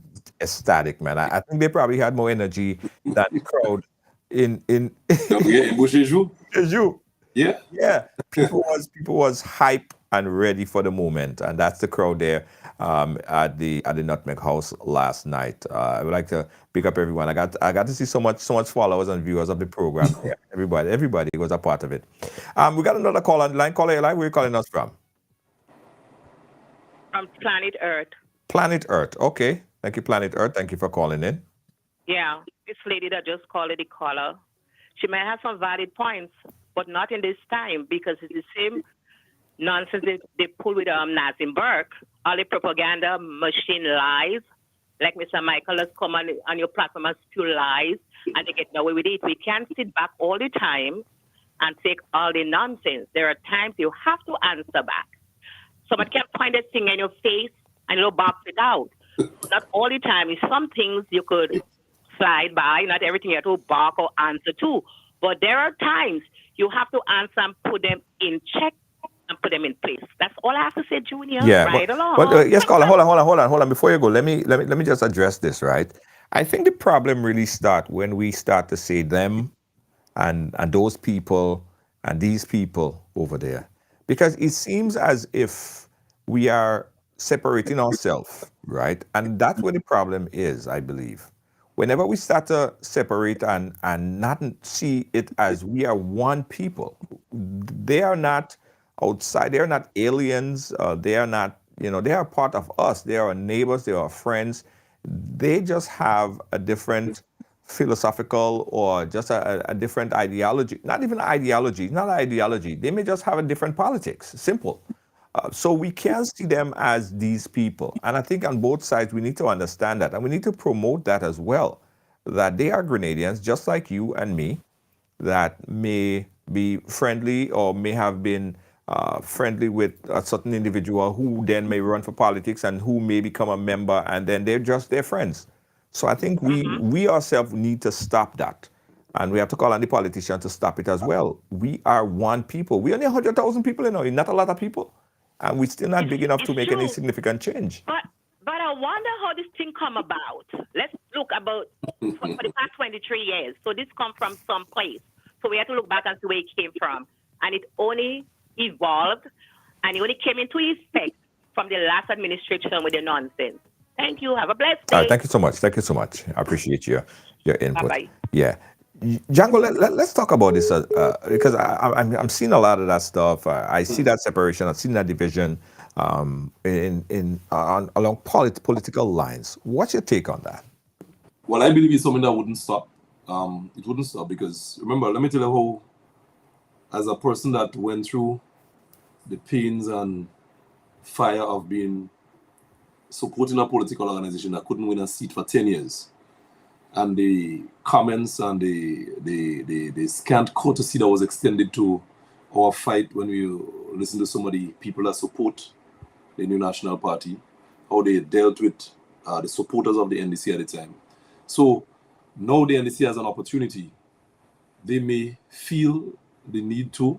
ecstatic, man. I think they probably had more energy than the crowd in Don't forget, in Boucher-Jou. you. Yeah. Yeah, people was hype and ready for the moment, and that's the crowd there at the Nutmeg House last night. I would like to pick up everyone. I got to see so much followers and viewers of the program. Yeah, everybody was a part of it. We got another call on the line. Caller, where are you calling us from? From Planet Earth. Planet Earth. Okay, thank you, Planet Earth. Thank you for calling in. Yeah, this lady that just called the caller, she may have some valid points, but not in this time because it's the same nonsense they pull with Nazim Burke. All the propaganda machine lies. Like Mr. Michael has come on your platform and spew lies, and they get away with it. We can't sit back all the time and take all the nonsense. There are times you have to answer back. Somebody can point a thing in your face and you'll box it out. Not all the time. It's some things you could slide by. Not everything you have to bark or answer to. But there are times you have to answer and put them in check and put them in place. That's all I have to say, Junior. Yeah, Right along. yes, caller. Hold on. Before you go, let me just address this. Right, I think the problem really starts when we start to say them and those people and these people over there, because it seems as if we are separating ourselves, right? And that's where the problem is, I believe. Whenever we start to separate and not see it as we are one people, they are not outside, they are not aliens, they are not, they are part of us. They are our neighbors, they are our friends. They just have a different philosophical or just a different ideology. Not even ideology, not ideology. They may just have a different politics, simple. So we can't see them as these people. And I think on both sides, we need to understand that. And we need to promote that as well, that they are Grenadians, just like you and me, that may be friendly or may have been friendly with a certain individual who then may run for politics and who may become a member, and then they're just their friends. So I think we ourselves need to stop that. And we have to call on the politicians to stop it as well. We are one people. We only 100,000 people, not a lot of people. And we're still not big enough to It's make any true. significant change. But I wonder how this thing come about. Let's look about for the past 23 years. So this come from some place. So we have to look back and see where it came from. And it only evolved and it only came into effect from the last administration with the nonsense. Thank you. Have a blessed day. Thank you so much. Thank you so much. I appreciate your input. Bye-bye. Yeah. Django, let's talk about this because I'm seeing a lot of that stuff. I see that separation. I've seen that division along political lines. What's your take on that? Well, I believe it's something that wouldn't stop. It wouldn't stop because remember, let me tell you how, as a person that went through the pains and fire of being supporting a political organization that couldn't win a seat for 10 years, and the comments and the scant courtesy that was extended to our fight when we listen to some of the people that support the new National Party, how they dealt with the supporters of the NDC at the time. So now the NDC has an opportunity. They may feel the need to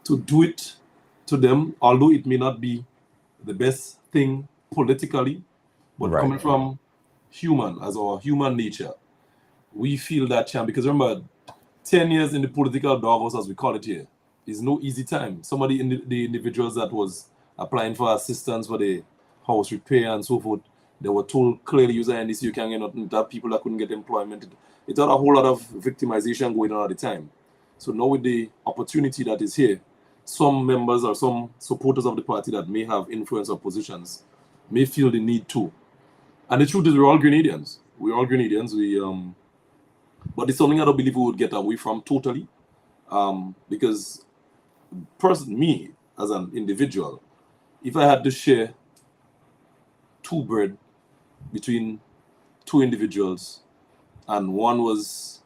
do it to them, although it may not be the best thing politically, but coming from human, as our human nature, we feel that chance. Because remember, 10 years in the political doghouse, as we call it here, is no easy time. Somebody in the individuals that was applying for assistance for the house repair and so forth, they were told clearly, user NDC, you can't get nothing. That people that couldn't get employment. It had a whole lot of victimization going on at the time. So now with the opportunity that is here, some members or some supporters of the party that may have influence or positions may feel the need to. And the truth is, we're all Grenadians. We're all Grenadians. But it's something I don't believe we would get away from totally. Because me, as an individual, if I had to share two bread between two individuals, and one was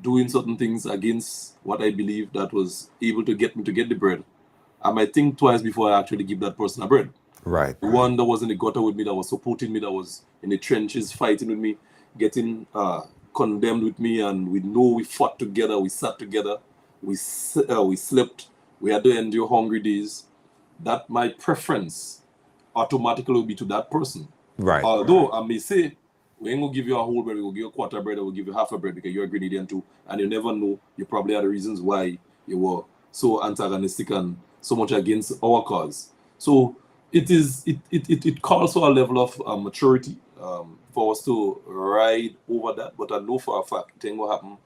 doing certain things against what I believe that was able to get me to get the bread, I might think twice before I actually give that person a bread. Right. The one that was in the gutter with me, that was supporting me, that was in the trenches fighting with me, getting condemned with me, and we know we fought together, we sat together, we slept, we had to endure hungry days. That my preference automatically will be to that person. Right. Although I may say, we ain't gonna give you a whole bread, we'll give you a quarter bread, or we'll give you half a bread because you're a Grenadian too, and you never know, you probably had the reasons why you were so antagonistic and so much against our cause. So it calls for a level of maturity for us to ride over that. But I know for a fact it ain't gonna happen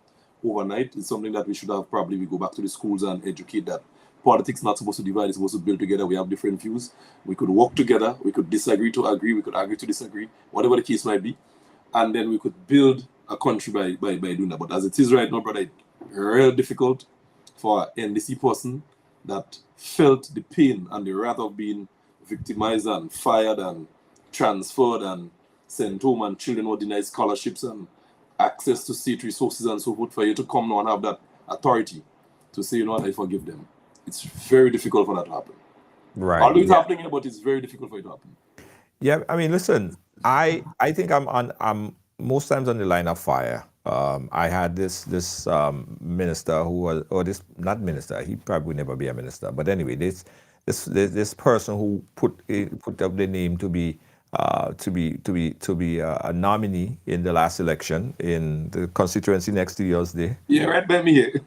overnight. It's something that we should have probably, we go back to the schools and educate that politics not supposed to divide, it's supposed to build together. We have different views. We could work together, we could disagree to agree, we could agree to disagree, whatever the case might be. And then we could build a country by doing that. But as it is right now, brother, it's real difficult for an NDC person that felt the pain and the wrath of being victimized and fired and transferred and sent home, and children were denied scholarships and access to state resources and so forth, for you to come now and have that authority to say, you know what, I forgive them. It's very difficult for that to happen. Right. Although it's happening here, but it's very difficult for it to happen. Yeah, I mean, listen, I think I'm most times on the line of fire. I had this minister who was, or this, not minister, he probably would never be a minister, but anyway, this person who put up the name to be a nominee in the last election in the constituency next to yours there. Yeah, right by me here.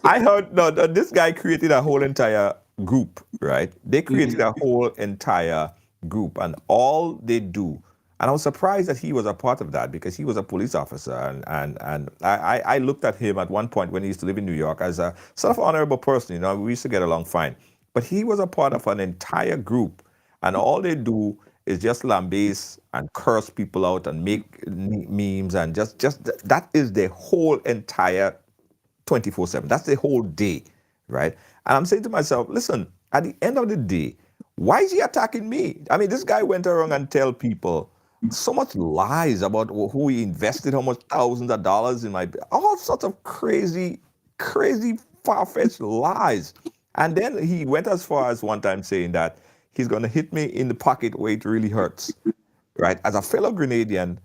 I heard this guy created a whole entire group, right? They created a whole entire group, and all they do, and I was surprised that he was a part of that because he was a police officer, and I looked at him at one point when he used to live in New York as a sort of honorable person, we used to get along fine. But he was a part of an entire group, and all they do is just lambaste and curse people out and make memes, and just that is their whole entire 24/7. That's the whole day, right? And I'm saying to myself, listen, at the end of the day, why is he attacking me? I mean, this guy went around and tell people so much lies about who he invested, how much thousands of dollars in all sorts of crazy, crazy, far-fetched lies. And then he went as far as one time saying that he's going to hit me in the pocket where it really hurts, right? As a fellow Grenadian,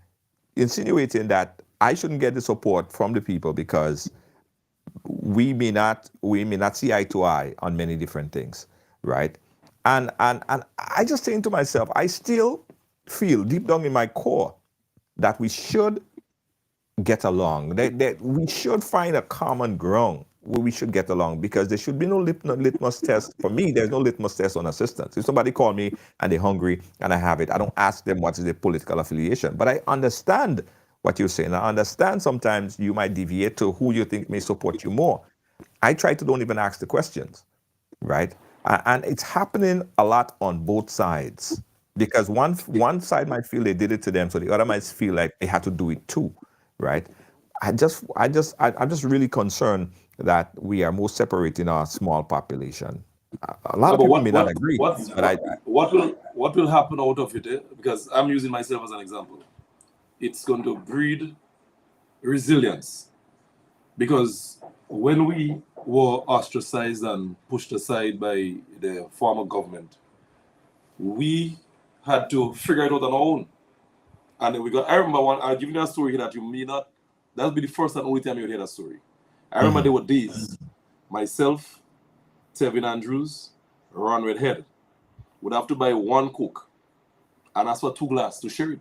insinuating that I shouldn't get the support from the people because we may not see eye to eye on many different things, right? And I just think to myself, I still feel deep down in my core that we should get along. That we should find a common ground where we should get along, because there should be no litmus test. For me, there's no litmus test on assistance. If somebody call me and they're hungry and I have it, I don't ask them what is their political affiliation. But I understand what you're saying. I understand sometimes you might deviate to who you think may support you more. I try to don't even ask the questions, right? And it's happening a lot on both sides, because one side might feel they did it to them, so the other might feel like they had to do it too, right? I'm just really concerned that we are more separating our small population. A lot of But people may not agree, but what will happen out of it? Because I'm using myself as an example. It's going to breed resilience, because when we were ostracized and pushed aside by the former government, we had to figure it out on our own. And then I remember I'll give you a story that you may not, that'll be the first and only time you hear that story. I remember there were days, myself, Tevin Andrews, Ron Redhead would have to buy one Coke and ask for 2 glasses to share it.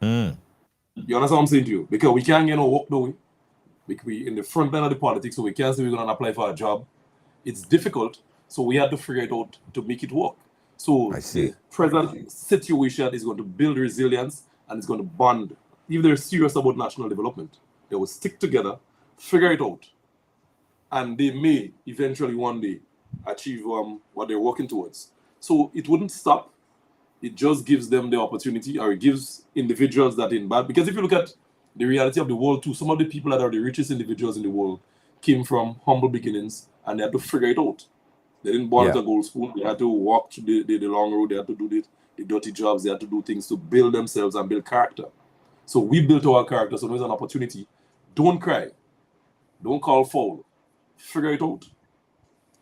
You understand what I'm saying to you? Because we can't get no work, do we? We in the front line of the politics, so we can't say we're going to apply for a job. It's difficult, so we had to figure it out to make it work. So the present situation is going to build resilience, and it's going to bond. If they're serious about national development, they will stick together, figure it out, and they may eventually one day achieve what they're working towards. So it wouldn't stop. It just gives them the opportunity, or it gives individuals that in bad. Because if you look at the reality of the world too, some of the people that are the richest individuals in the world came from humble beginnings, and they had to figure it out. They didn't born with a gold spoon. They had to walk through the long road. They had to do the dirty jobs. They had to do things to build themselves and build character. So we built our character. So there's an opportunity. Don't cry. Don't call foul. Figure it out.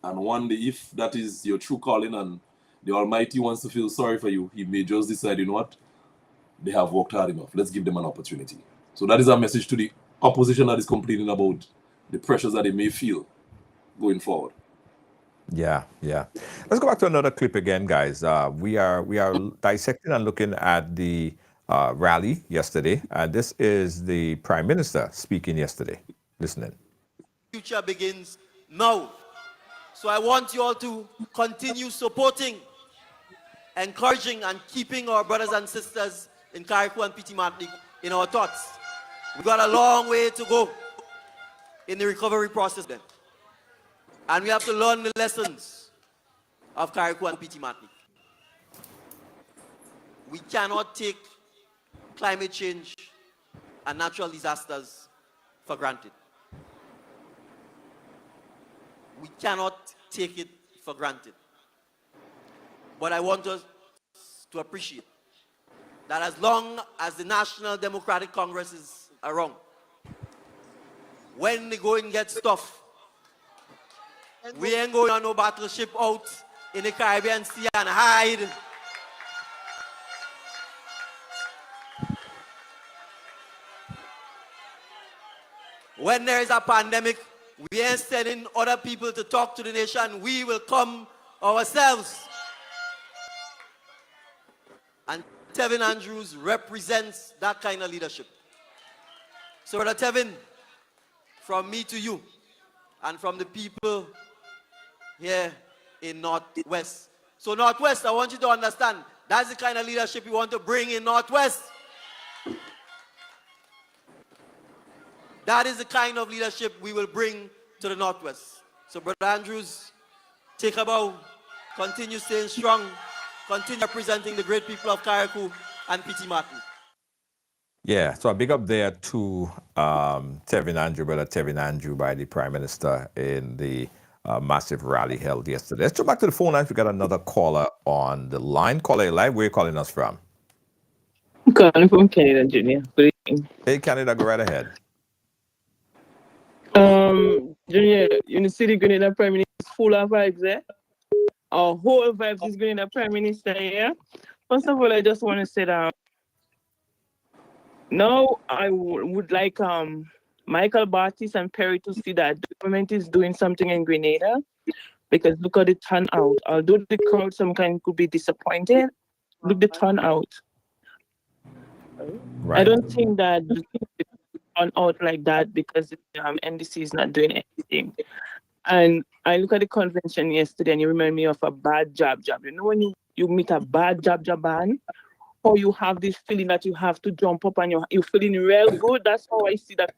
And one day, if that is your true calling and the Almighty wants to feel sorry for you, He may just decide, you know what? They have worked hard enough. Let's give them an opportunity. So that is our message to the opposition that is complaining about the pressures that they may feel going forward. Yeah. Let's go back to another clip again, guys. We are dissecting and looking at the rally yesterday. This is the Prime Minister speaking yesterday. Listening. Future begins now. So I want you all to continue supporting, encouraging, and keeping our brothers and sisters in Carriacou and Petit Martinique in our thoughts. We've got a long way to go in the recovery process then. And we have to learn the lessons of Carriacou and Petit Martinique. We cannot take climate change and natural disasters for granted. We cannot take it for granted. But I want us to appreciate that as long as the National Democratic Congress is around, when the going gets tough, we ain't going on no battleship out in the Caribbean Sea and hide. When there is a pandemic, we ain't sending other people to talk to the nation. We will come ourselves. And Tevin Andrews represents that kind of leadership. So, Brother Tevin, from me to you, and from the people here in Northwest. So Northwest, I want you to understand, that's the kind of leadership we want to bring in Northwest. That is the kind of leadership we will bring to the Northwest. So Brother Andrews, take a bow, continue staying strong, continue representing the great people of Carriacou and Petit Martin. Yeah, so a big up there to Tevin Andrew, Brother Tevin Andrew, by the Prime Minister in the massive rally held yesterday. Let's go back to the phone lines. We got another caller on the line. Caller live, where are you calling us from? calling from Canada, Junior. Good evening. Hey, Canada, go right ahead. Junior, in the city, Grenada Prime Minister is full of vibes, eh? Our whole vibes is Grenada Prime Minister, yeah? First of all, I just want to say that now I would like Michael Bartis and Perry to see that the government is doing something in Grenada, because look at the turnout. Although the crowd sometimes could be disappointed, look the turnout. Right. I don't think that the turn out like that because NDC is not doing anything. And I look at the convention yesterday and you remind me of a bad job. You know when you meet a bad job man, or you have this feeling that you have to jump up and you're feeling real good. That's how I see that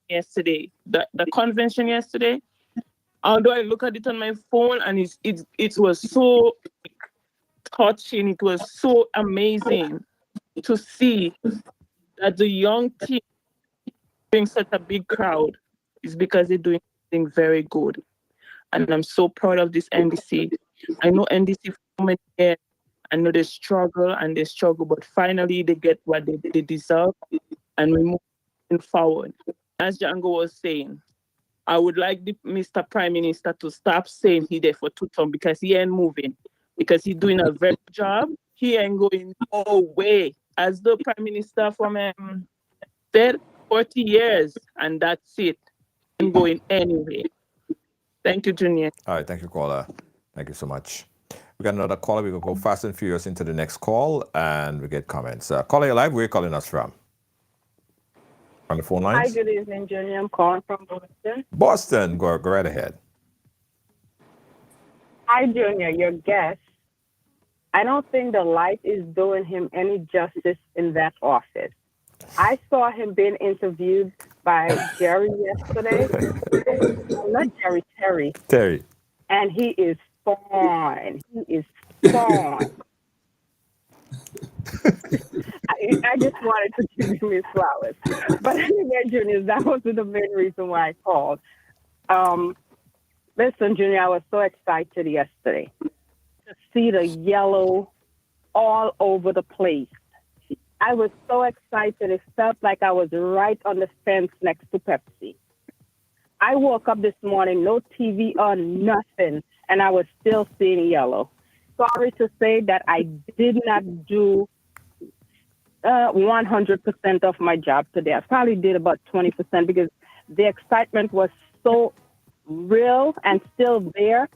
yesterday. The convention yesterday. Although I look at it on my phone and it was so touching, it was so amazing to see that the young team doing such a big crowd is because they're doing something very good. And I'm so proud of this NDC. I know NDC for many years. I know they struggle, but finally they get what they deserve and we're moving forward. As Jango was saying, I would like the Mr. Prime Minister to stop saying he there for 2 terms because he ain't moving. Because he's doing a very good job. He ain't going no way. As the Prime Minister from said, 40 years, and that's it. I'm going anyway. Thank you, Junior. All right, thank you, caller. Thank you so much. We got another caller. We will go fast and furious into the next call, and we get comments. Caller, you're live. Where are you calling us from? On the phone lines? Hi, good evening, Junior. I'm calling from Boston. Boston, go right ahead. Hi, Junior, your guest. I don't think the light is doing him any justice in that office. I saw him being interviewed by Jerry yesterday. Not Jerry, Terry. Terry. And he is fine. He is fine. I just wanted to give him his flowers. But anyway, Junior, that was the main reason why I called. Listen, Junior, I was so excited yesterday to see the yellow all over the place. I was so excited. It felt like I was right on the fence next to Pepsi. I woke up this morning, no TV on, nothing, and I was still seeing yellow. Sorry to say that I did not do 100% of my job today. I probably did about 20% because the excitement was so real and still there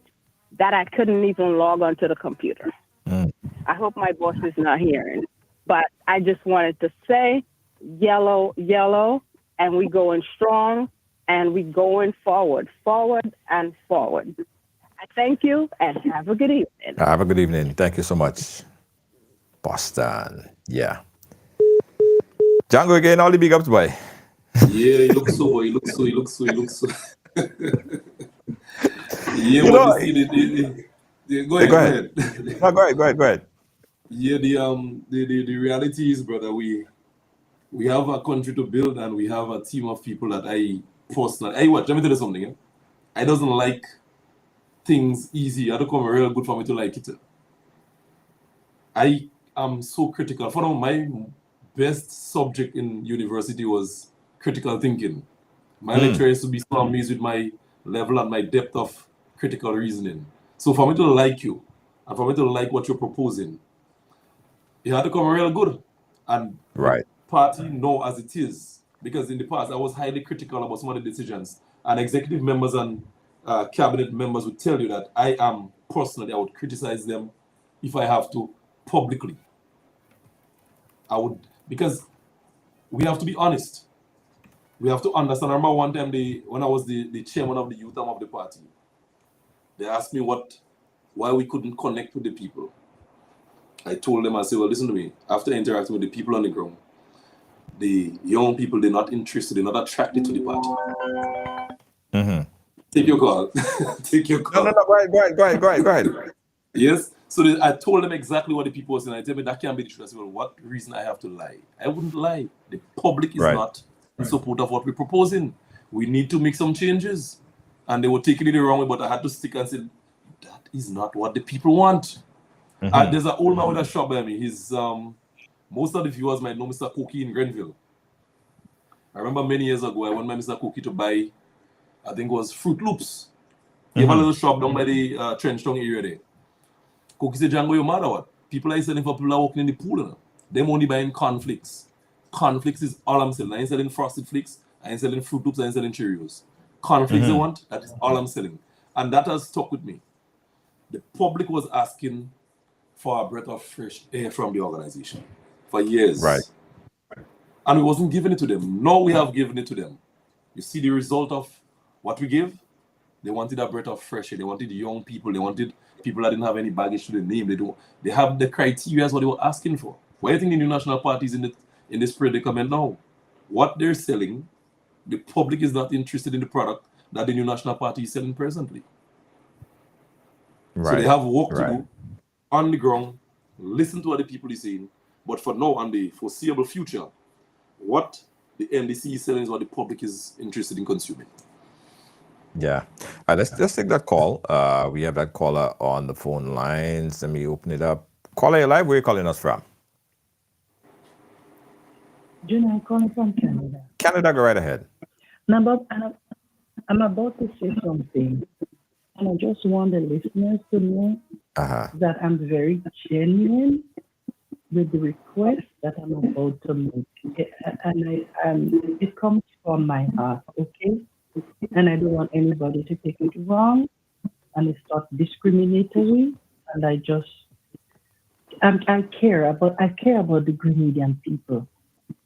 that I couldn't even log onto the computer. I hope my boss is not hearing. But I just wanted to say yellow, and we going strong, and we going forward and forward. I thank you, and have a good evening. Have a good evening. Thank you so much. Boston. Yeah. Jango again, all the big ups, boy. Yeah, he looks so. Yeah, You but know, you see, go ahead. No, go ahead. Yeah, the reality is, brother, we have a country to build and we have a team of people that I personally. Hey, let me tell you something. Yeah? I doesn't like things easy. You have to come real good for me to like it. I am so critical. For my best subject in university was critical thinking. My lecturer used to be so amazed with my level and my depth of critical reasoning. So for me to like you and for me to like what you're proposing, you had to come real good. And right. The party know as it is. Because in the past, I was highly critical about some of the decisions. And executive members and cabinet members would tell you that I would criticize them if I have to publicly. I would, because we have to be honest. We have to understand. I remember one time when I was the chairman of the youth arm of the party, they asked me why we couldn't connect with the people. I told them, I said, well, listen to me. After interacting with the people on the ground, the young people, they're not interested, they're not attracted to the party. Mm-hmm. Take your call. Take your call. No, go ahead. Yes. So I told them exactly what the people were saying. I told them that can't be the truth. I said, well, what reason I have to lie? I wouldn't lie. The public is not in support of what we're proposing. We need to make some changes. And they were taking it the wrong way, but I had to stick and say, that is not what the people want. Mm-hmm. There's an old man with a shop by me. Most of the viewers might know Mr. Cookie in Grenville. I remember many years ago, I went by Mr. Cookie to buy, I think it was Fruit Loops. He have a little shop down by the Trenchtown area there. Cookie said, Jango, you mad or what? People are selling for people are walking in the pool. You know? Them only buying cornflakes. Cornflakes is all I'm selling. I ain't selling Frosted Flakes. I ain't selling Fruit Loops. I ain't selling Cheerios. Cornflakes they want, that is all I'm selling. And that has stuck with me. The public was asking for a breath of fresh air from the organization for years. Right. And we wasn't giving it to them. Now we have given it to them. You see the result of what we give? They wanted a breath of fresh air. They wanted young people. They wanted people that didn't have any baggage to the name. They have the criteria as what they were asking for. Why do you think the new national party is in this predicament now? What they're selling, the public is not interested in the product that the new national party is selling presently. Right. So they have work to do on the ground, listen to what the people are saying. But for now, on the foreseeable future, what the NDC is selling is what the public is interested in consuming. Yeah. Let's take that call. We have that caller on the phone lines. Let me open it up. Caller, you live? Where are you calling us from? Junior, I'm calling from Canada. Canada, go right ahead. I'm about to say something, and I just want the listeners to know that I'm very genuine with the request that I'm about to make, and it comes from my heart, okay? And I don't want anybody to take it wrong, and it's not discriminatory. And I care about the Grenadian people.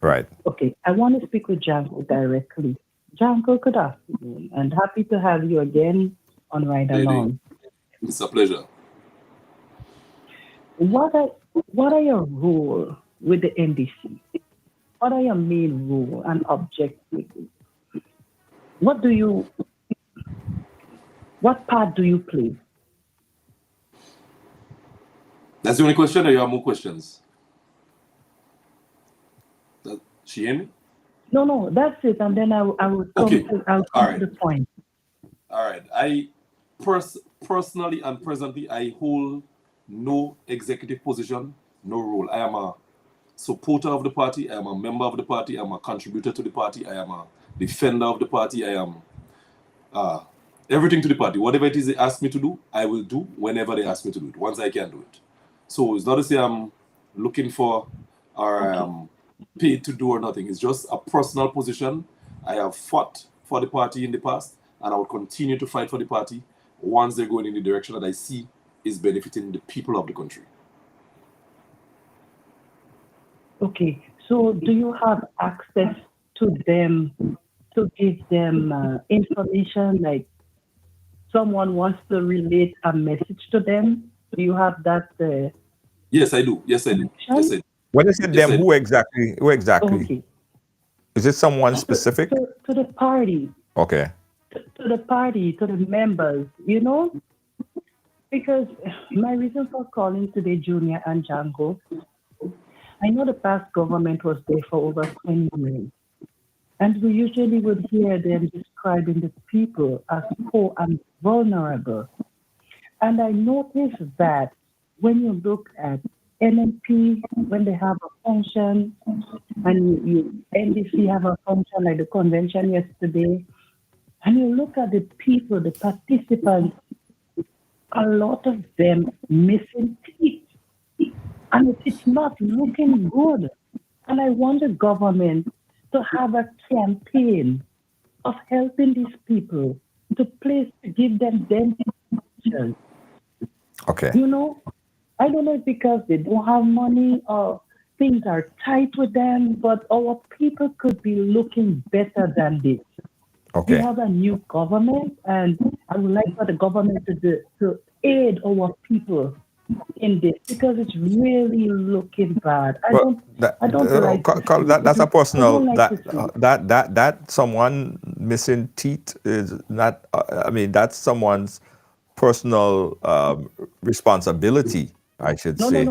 Right. Okay, I want to speak with Jango directly. Jango, good afternoon, and happy to have you again on Ride Along. It's a pleasure. What are your role with the NDC? What are your main role and objectives? What part do you play? That's the only question, or you have more questions? She hear me? No, that's it. And then I will come to the point. All right. I personally and presently, I hold no executive position, no role. I am a supporter of the party. I am a member of the party. I am a contributor to the party. I am a defender of the party. I am everything to the party. Whatever it is they ask me to do, I will do whenever they ask me to do it, once I can do it. So it's not to say I'm looking for or I am paid to do or nothing. It's just a personal position. I have fought for the party in the past, and I will continue to fight for the party once they're going in the direction that I see is benefiting the people of the country. Okay, so do you have access to them to give them information, like someone wants to relate a message to them? Do you have that? Yes, I do. Yes, I do. Yes, I do. When you say them, who exactly? Okay. Is it someone specific? To the party. Okay. To the party, to the members, you know? Because my reason for calling today, Junior and Jango, I know the past government was there for over 20 years. And we usually would hear them describing the people as poor and vulnerable. And I noticed that when you look at NMP, when they have a function, and you NDC have a function like the convention yesterday, and you look at the people, the participants, a lot of them missing teeth. And it's not looking good. And I want the government to have a campaign of helping these people to give them dental. Okay. You know, I don't know if because they don't have money or things are tight with them, but our people could be looking better than this. Okay. We have a new government, and I would like for the government to aid our people in this, because it's really looking bad. That's a personal that someone missing teeth is not. I mean, that's someone's personal responsibility, I should say.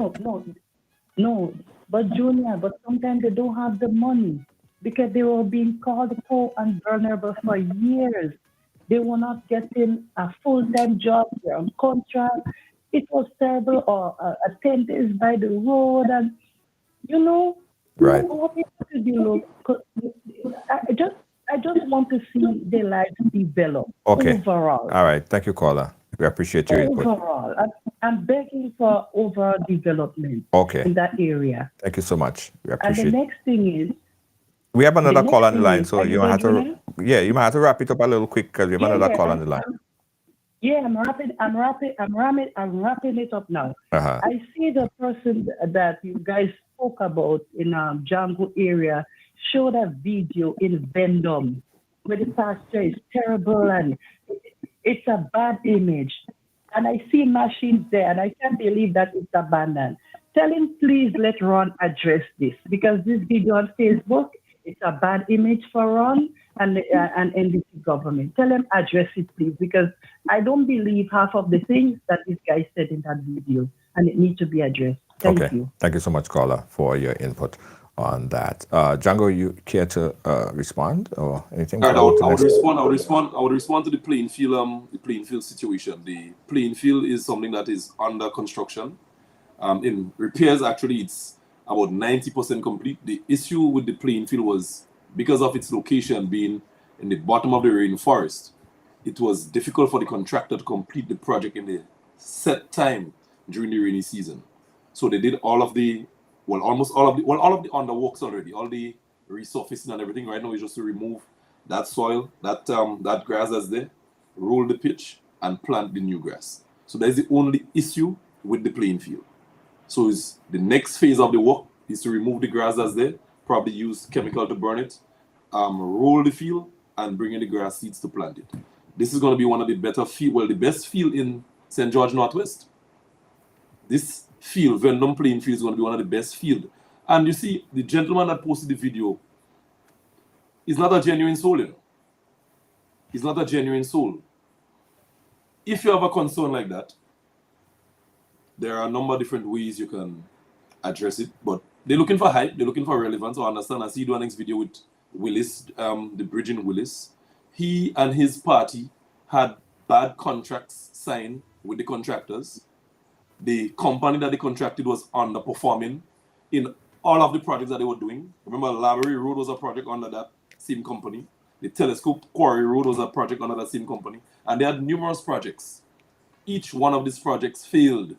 No. But Junior, sometimes they don't have the money because they were being called poor and vulnerable for years. They were not getting a full-time job. They're on contract. It was terrible, or a tent is by the road, and You know, Right. what we have to do, look, I just want to see their lives develop Okay. overall. All right. Thank you, caller. We appreciate your input. Overall, I'm begging for overall development Okay. in that area. Thank you so much. We And the appreciate it. next thing is, We have another next call on the thing line, is, so are you you might there, have to, Junior? yeah, you might have to wrap it up a little quick because we have another call on the line. I'm wrapping it up now. Uh-huh. I see the person that you guys spoke about in Jango area showed a video in Vendom where the pasture is terrible and it's a bad image. And I see machines there and I can't believe that it's abandoned. Tell him, please let Ron address this because this video on Facebook, it's a bad image for Ron and NDC government. Tell him address it, please, because I don't believe half of the things that this guy said in that video, and it needs to be addressed. Thank you. Thank you so much, caller, for your input on that. Jango, you care to respond or anything? All right, I would respond to the playing field situation. The playing field is something that is under construction. In repairs, actually, it's about 90% complete. The issue with the playing field was because of its location being in the bottom of the rainforest, it was difficult for the contractor to complete the project in the set time during the rainy season. So they did almost all of the underworks already, all the resurfacing and everything. Right now is just to remove that soil, that grass that's there, roll the pitch, and plant the new grass. So that's the only issue with the playing field. So is the next phase of the work is to remove the grass that's there, probably use chemical to burn it, roll the field, and bring in the grass seeds to plant it. This is going to be one of the better field, the best field in St. George Northwest. This field, Vendom playing field, is going to be one of the best field. And you see, the gentleman that posted the video is not a genuine soul, you know. He's not a genuine soul. If you have a concern like that, there are a number of different ways you can address it, but they're looking for hype, they're looking for relevance. I understand. I see you do a next video with Willis, the bridge in Willis. He and his party had bad contracts signed with the contractors. The company that they contracted was underperforming in all of the projects that they were doing. Remember, Library Road was a project under that same company. The Telescope Quarry Road was a project under that same company. And they had numerous projects. Each one of these projects failed.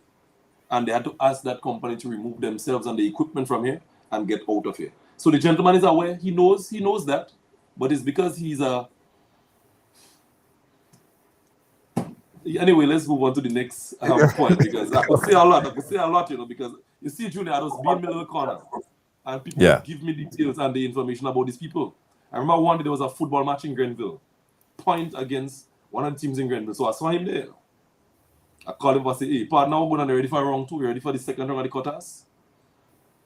And they had to ask that company to remove themselves and the equipment from here and get out of here. So the gentleman is aware. He knows that. But it's because he's a... Anyway, let's move on to the next point because I could say a lot, you know, because you see, Junior, I was being in the little corner and people give me details and the information about these people. I remember one day there was a football match in Grenville, point against one of the teams in Grenville. So I saw him there. I called him and said, hey, partner, we're going to ready for round 2. We're ready for the second round of the cutters.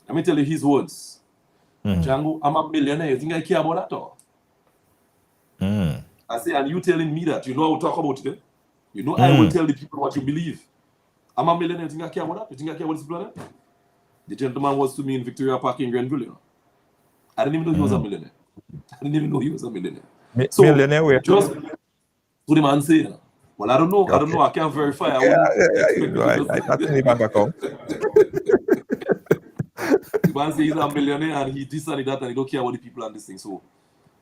Let me tell you his words. Jango, I'm a millionaire. You think I care about that or? I say, and you telling me that, you know I will talk about it. You know I will tell the people what you believe. I'm a millionaire. You think I care about that? You think I care about this planet? The gentleman was to me in Victoria Park in Grenville. You know? I didn't even know he was a millionaire. So, millionaire where? Just what the man say, you know? Well, I don't know. Okay. I don't know. I can't verify. I think he back home. The man says he's a millionaire and he this and that and he don't care about the people and this thing. So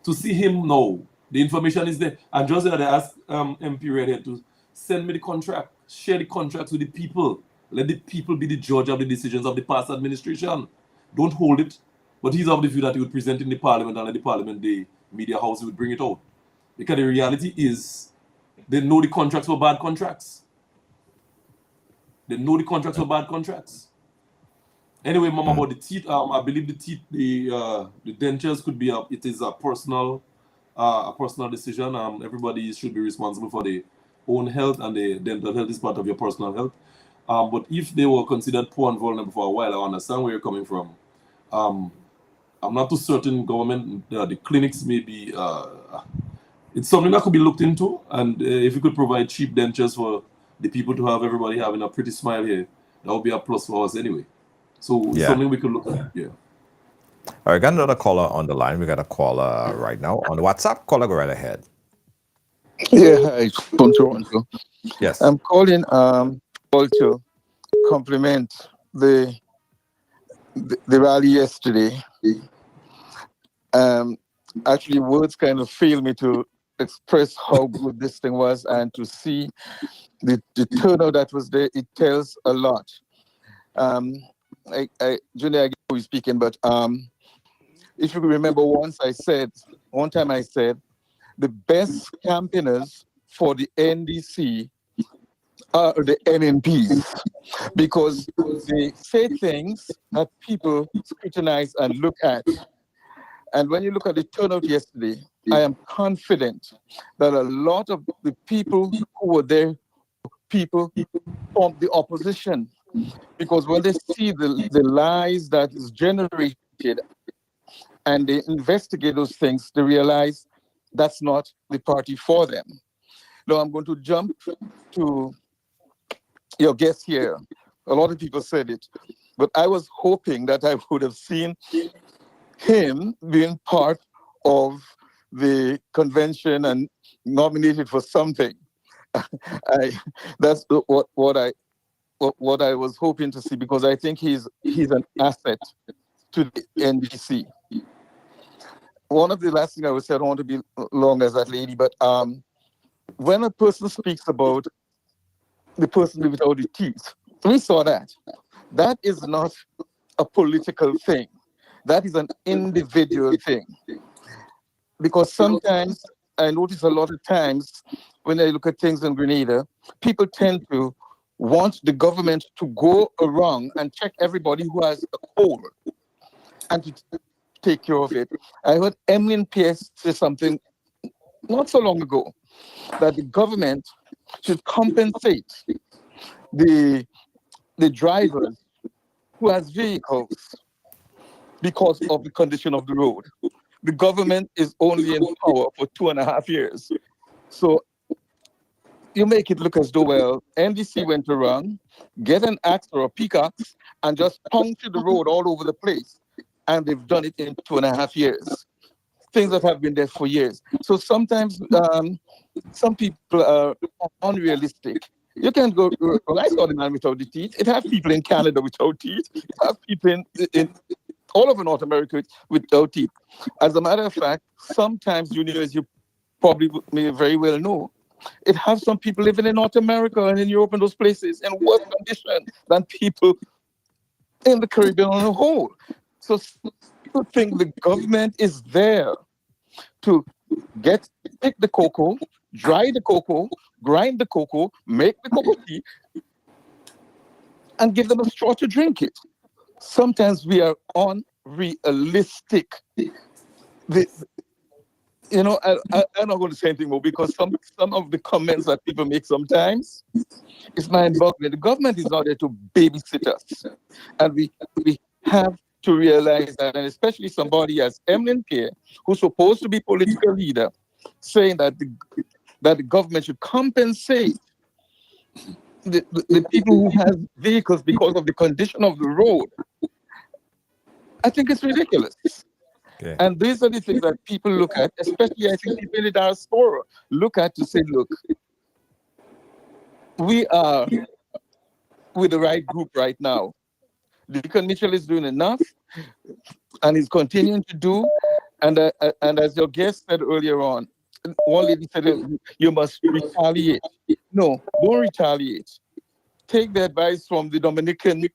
to see him now, the information is there. And just that I asked MP Redhead to send me the contract, share the contracts with the people. Let the people be the judge of the decisions of the past administration. Don't hold it. But he's of the view that he would present in the parliament and at the parliament, the media house, he would bring it out. Because the reality is, they know the contracts were bad contracts. Anyway, Mama, about the teeth, I believe the teeth, the dentures could be it is a personal decision. Everybody should be responsible for their own health, and the dental health is part of your personal health. But if they were considered poor and vulnerable for a while, I understand where you're coming from. I'm not too certain government, the clinics may be, it's something that could be looked into, and if you could provide cheap dentures for the people to have everybody having a pretty smile here, that would be a plus for us anyway. So it's something we could look at, All right, got another caller on the line. We got a caller right now on WhatsApp. Caller, go right ahead. Yeah, hi, from Toronto. Yes. I'm calling to compliment the the rally yesterday, actually words kind of fail me to express how good this thing was, and to see the turnout that was there, it tells a lot. Junior, I get who is speaking, but if you remember, one time I said, the best campaigners for the NDC are the NNPs, because they say things that people scrutinize and look at. And when you look at the turnout yesterday, I am confident that a lot of the people who were there, people from the opposition, because when they see the lies that is generated and they investigate those things, they realize that's not the party for them. Now I'm going to jump to your guest here. A lot of people said it, but I was hoping that I would have seen him being part of the convention and nominated for something. That's what I was hoping to see, because I think he's an asset to the NDC. One of the last things I would say, I don't want to be long as that lady, but when a person speaks about the person without the teeth, we saw that. That is not a political thing. That is an individual thing. Because sometimes, I notice a lot of times when I look at things in Grenada, people tend to want the government to go around and check everybody who has a cold and to take care of it. I heard Emlyn Pierce say something not so long ago, that the government should compensate the drivers who has vehicles because of the condition of the road. The government is only in power for 2.5 years. So you make it look as though, well, NDC went around, get an axe or a pickaxe, and just puncture the road all over the place. And they've done it in 2.5 years. Things that have been there for years. So sometimes some people are unrealistic. You can go, I saw the man without the teeth. It has people in Canada without teeth. It has people in all over North America without teeth. As a matter of fact, sometimes, Junior, as you probably may very well know, it has some people living in North America and in Europe and those places in worse condition than people in the Caribbean on the whole. So people think the government is there to pick the cocoa, dry the cocoa, grind the cocoa, make the cocoa tea, and give them a straw to drink it. Sometimes we are unrealistic. I'm not going to say anything more, because some of the comments that people make sometimes, it's mind-boggling. The government is not there to babysit us. And we have to realize that, and especially somebody as Emlyn Pierre, who's supposed to be political leader, saying that the government should compensate the people who have vehicles because of the condition of the road. I think it's ridiculous. Okay. And these are the things that people look at, especially I think people in the diaspora look at to say, look, we are with the right group right now. Deacon Mitchell is doing enough, and he's continuing to do. And as your guest said earlier on, one lady said, you must retaliate. No, don't retaliate. Take the advice from the Dominican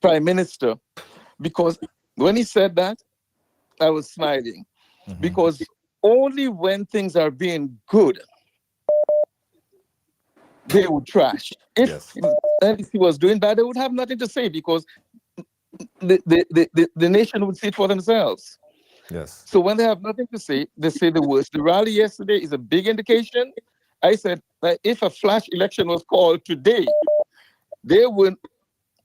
Prime Minister, because when he said that, I was smiling. Mm-hmm. Because only when things are being good, they would trash. If NDC was doing bad, they would have nothing to say, because the nation would see it for themselves. Yes. So when they have nothing to say, they say the worst. The rally yesterday is a big indication. I said that if a flash election was called today, they would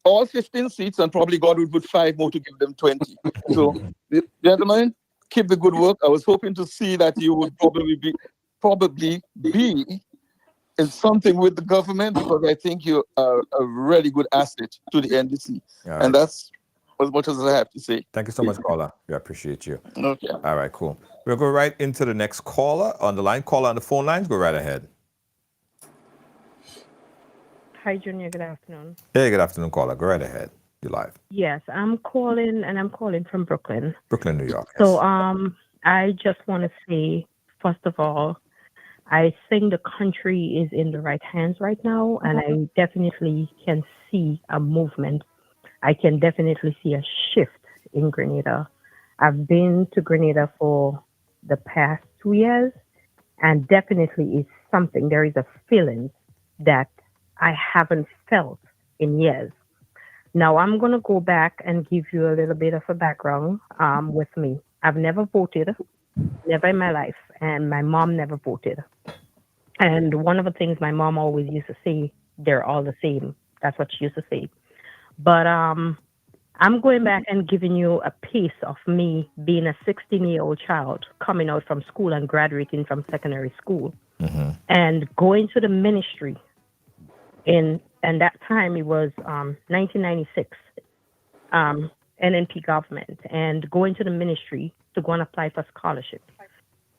all 15 seats, and probably God would put 5 more to give them 20. So, gentlemen, keep the good work. I was hoping to see that you would probably be in something with the government, because I think you are a really good asset to the NDC. Right. And that's as much as I have to say. Thank you so much, caller. We appreciate you. Okay. All right, cool. We'll go right into the next caller on the line. Caller on the phone lines, go right ahead. Hi, Junior. Good afternoon. Hey, good afternoon, caller. Go right ahead. You're live. Yes, I'm calling from Brooklyn. Brooklyn, New York. So I just want to say, first of all, I think the country is in the right hands right now, and I definitely can see a movement. I can definitely see a shift in Grenada. I've been to Grenada for the past 2 years, and definitely it's something. There is a feeling that I haven't felt in years. Now I'm going to go back and give you a little bit of a background with me. I've never voted, never in my life, and my mom never voted. And one of the things my mom always used to say, they're all the same. That's what she used to say. But I'm going back and giving you a piece of me being a 16-year-old child coming out from school and graduating from secondary school and going to the ministry. And that time it was 1996, NNP government, and going to the ministry to go and apply for scholarship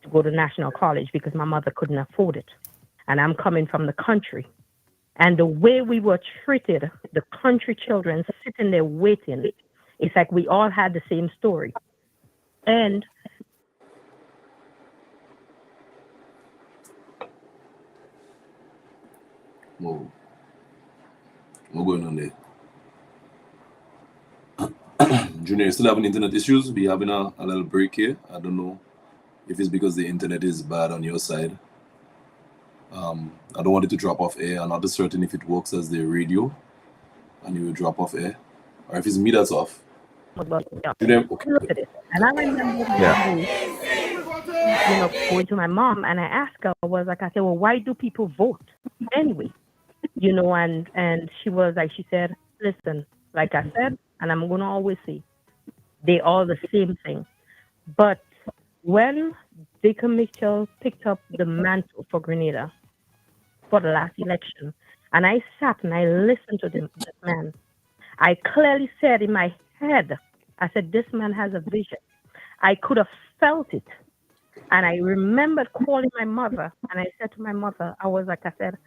to go to National College because my mother couldn't afford it. And I'm coming from the country. And the way we were treated, the country children sitting there waiting, it's like we all had the same story. And Whoa. What's going on there? Junior, you still having internet issues? We having a little break here. I don't know if it's because the internet is bad on your side. I don't want it to drop off air. I'm not certain if it works as the radio and you will drop off air, or if it's me that's off. Junior, okay. Look at it. And I remember going to my mom and I asked her, I said, well, why do people vote anyway? And she was like, she said, listen, like I said, and I'm going to always say, they all the same thing. But when Deacon Mitchell picked up the mantle for Grenada for the last election, and I sat and I listened to this man, I clearly said in my head, I said, this man has a vision. I could have felt it. And I remembered calling my mother, and I said to my mother, I said,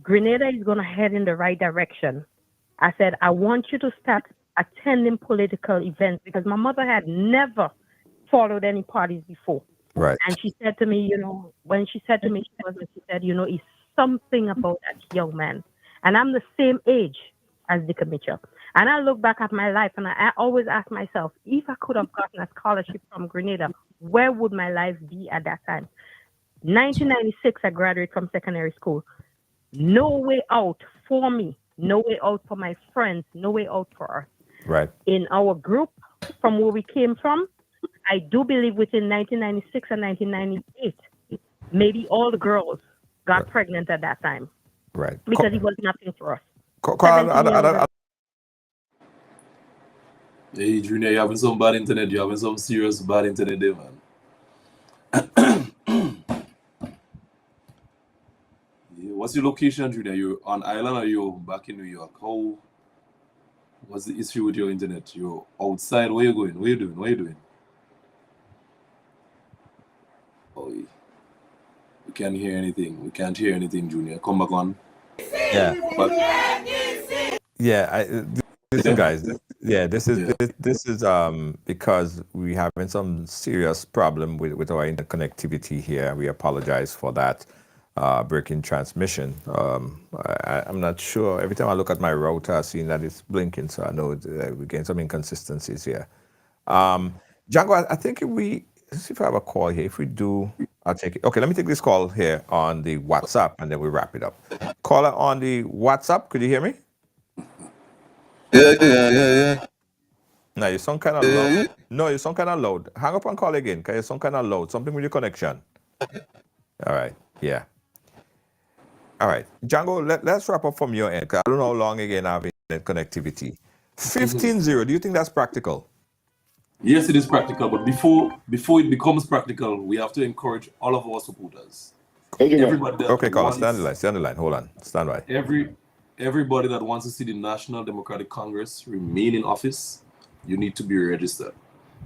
Grenada is going to head in the right direction. I said, I want you to start attending political events because my mother had never followed any parties before. Right. And she said to me, when she said to me, she said, it's something about that young man. And I'm the same age as Deacon Mitchell. And I look back at my life and I always ask myself, if I could have gotten a scholarship from Grenada, where would my life be at that time? 1996, I graduated from secondary school. No way out for me, no way out for my friends, no way out for us. Right. In our group, from where we came from, I do believe within 1996 and 1998, maybe all the girls got pregnant at that time. Right. Because it was nothing for us. Hey, Junior, you having some bad internet. You having some serious bad internet there, man. What's your location, Junior? You on island or you back in New York? What's the issue with your internet? You're outside. Where you going? What you doing? Oh, we can't hear anything. We can't hear anything, Junior. Come back on. Yeah. Listen, guys. This is because we having some serious problem with our internet connectivity here. We apologize for that breaking transmission. I'm not sure. Every time I look at my router, I see that it's blinking, so I know we're getting some inconsistencies here. Jango, I think let's see if I have a call here. If we do, I'll take it. Okay, let me take this call here on the WhatsApp, and then we wrap it up. Caller on the WhatsApp, could you hear me? Yeah. No, you sound kind of loud. No, you sound kind of loud. Hang up and call again, because you sound kind of loud. Something with your connection. All right, yeah. All right, Jango, let's wrap up from your end, because I don't know how long again I have internet connectivity. 15-0, do you think that's practical? Yes, it is practical, but before it becomes practical, we have to encourage all of our supporters. Everybody. Okay, caller, stand on the line. Hold on, stand by. Everybody that wants to see the National Democratic Congress remain in office, you need to be registered.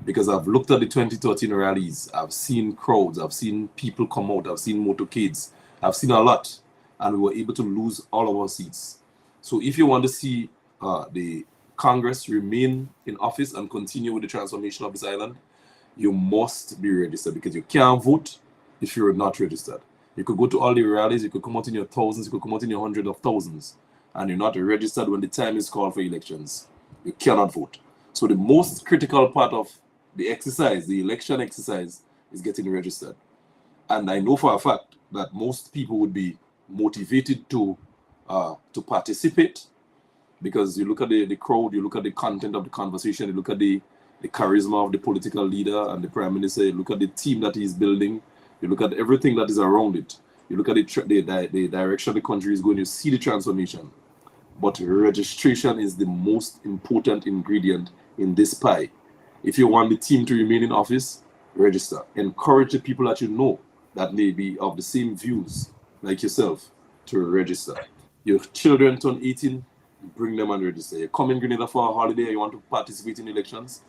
Because I've looked at the 2013 rallies, I've seen crowds, I've seen people come out, I've seen motorcades, I've seen a lot, and we were able to lose all of our seats. So if you want to see the Congress remain in office and continue with the transformation of this island, you must be registered, because you can't vote if you're not registered. You could go to all the rallies, you could come out in your thousands, you could come out in your hundreds of thousands, and you're not registered when the time is called for elections. You cannot vote. So the most critical part of the exercise, the election exercise, is getting registered. And I know for a fact that most people would be motivated to participate, because you look at the crowd, you look at the content of the conversation, you look at the charisma of the political leader and the prime minister, you look at the team that he's building, you look at everything that is around it, you look at the direction the country is going, you see the transformation. But registration is the most important ingredient in this pie. If you want the team to remain in office, register. Encourage the people that you know that may be of the same views like yourself to register. Your children turn 18, bring them and register. You come in Grenada for a holiday and you want to participate in elections,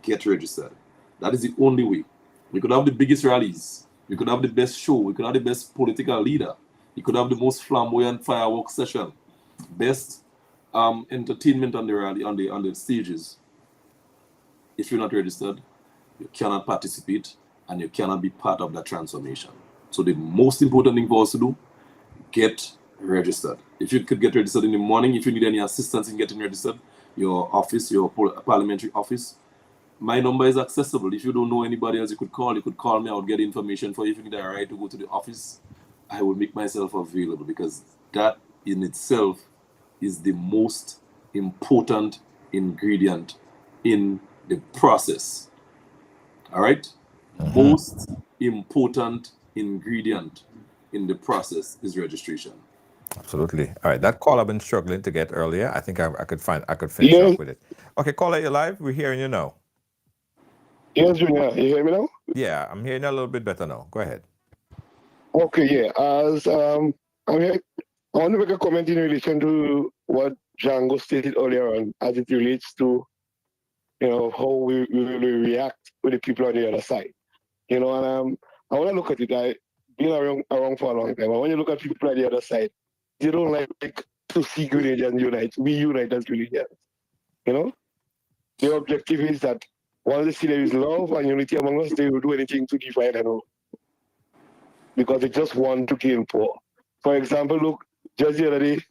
get registered. That is the only way. We could have the biggest rallies. We could have the best show. We could have the best political leader. You could have the most flamboyant fireworks session. Best entertainment on the rally, on the stages. If you're not registered, you cannot participate and you cannot be part of that transformation. So the most important thing for us to do, get registered. If you could get registered in the morning, if you need any assistance in getting registered, your office, your parliamentary office, my number is accessible. If you don't know anybody else, you could call me. I would get information for you. If you need a ride to go to the office, I will make myself available, because that in itself is the most important ingredient in the process. All right? Most important ingredient in the process is registration. Absolutely. All right. That call I've been struggling to get earlier. I think I could finish up with it. Okay, caller, you're live. We're hearing you now. Yes, Junior. You hear me now? Yeah, I'm hearing you a little bit better now. Go ahead. Okay, yeah. As I'm here, I want to make a comment in relation to what Jango stated earlier on, as it relates to, how we react with the people on the other side. And I want to look at it. I've been around for a long time. And when you look at people on the other side, they don't like to see Grenadians unite. We unite as Grenadians. The objective is that once they see there is love and unity among us, they will do anything to divide and all. Because they just want to gain power. For example, look, just the other day,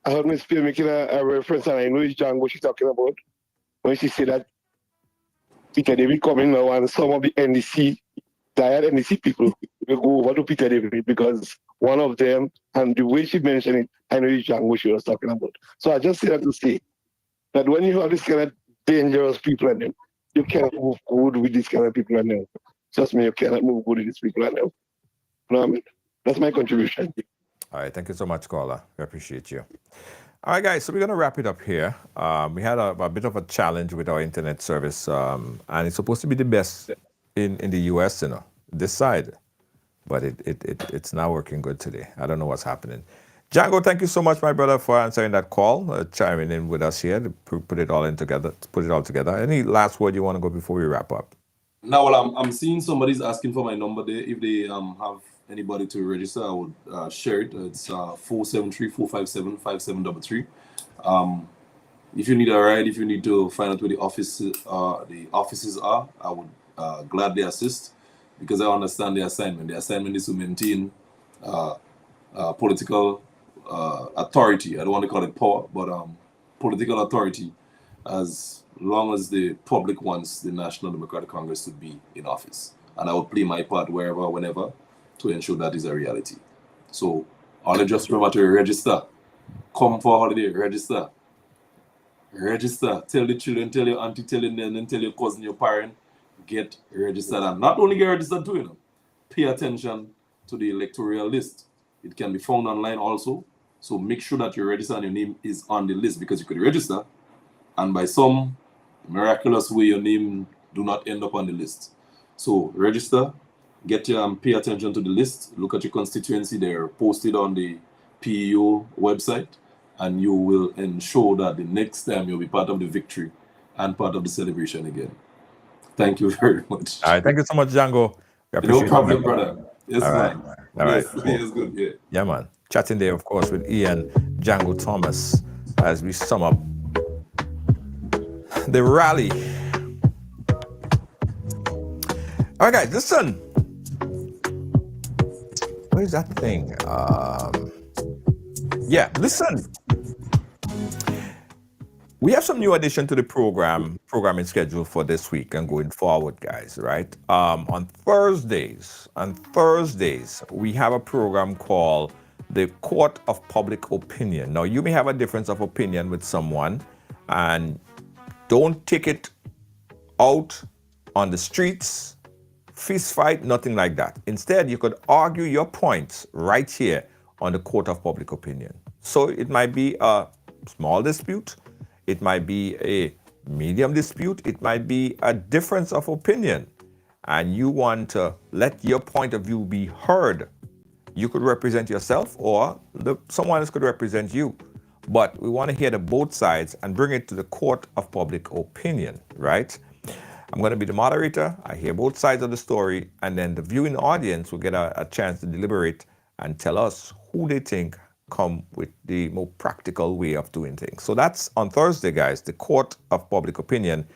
I heard Ms. Spear making a reference, and I know it's Jango she's talking about, when she said that Peter David coming now and some of the NDC, tired NDC people will go over to Peter David, because one of them, and the way she mentioned it, I know it's Jango she was talking about. So I just say that to say that when you have this kind of dangerous people in them, you can't move good with these kind of people in them. Trust me, you cannot move good with these people in them. You know what I mean? That's my contribution. All right. Thank you so much, caller. We appreciate you. All right, guys. So we're going to wrap it up here. We had a bit of a challenge with our internet service, and it's supposed to be the best in the U.S., this side. But it's not working good today. I don't know what's happening. Jango, thank you so much, my brother, for answering that call, chiming in with us here to put it all together. Any last word you want to go before we wrap up? Now, well, I'm seeing somebody's asking for my number there. If they have anybody to register, I would share it. It's 473-457-5733. If you need a ride, if you need to find out where the offices are, I would gladly assist, because I understand the assignment. The assignment is to maintain political authority. I don't want to call it power, but political authority, as long as the public wants the National Democratic Congress to be in office. And I will play my part wherever, whenever, to ensure that is a reality. So, all just remember to register. Come for a holiday, register. Register. Tell the children, tell your auntie, tell your nan, tell your cousin, your parent, get registered. And not only get registered too, pay attention to the electoral list. It can be found online also. So make sure that you register and your name is on the list, because you could register and by some miraculous way your name do not end up on the list. So register, get your pay attention to the list, look at your constituency. They're posted on the PEO website, and you will ensure that the next time you'll be part of the victory and part of the celebration again. Thank you very much. All right, thank you so much, Jango. No problem, brother. Yes, all man. Right. All right. Yes, yes, good. Yeah. Yeah, man. Chatting there, of course, with Ian Jango Thomas as we sum up the rally. All right, guys, listen. Where's that thing? Yeah, listen. We have some new addition to the programming schedule for this week and going forward, guys, right? On Thursdays, we have a program called the Court of Public Opinion. Now, you may have a difference of opinion with someone, and don't take it out on the streets, fist fight, nothing like that. Instead, you could argue your points right here on the Court of Public Opinion. So it might be a small dispute, it might be a medium dispute, it might be a difference of opinion, and you want to let your point of view be heard. You could represent yourself, or someone else could represent you. But we want to hear the both sides and bring it to the Court of Public Opinion, right? I'm going to be the moderator. I hear both sides of the story, and then the viewing audience will get a chance to deliberate and tell us who they think come with the more practical way of doing things. So that's on Thursday, guys, the Court of Public Opinion,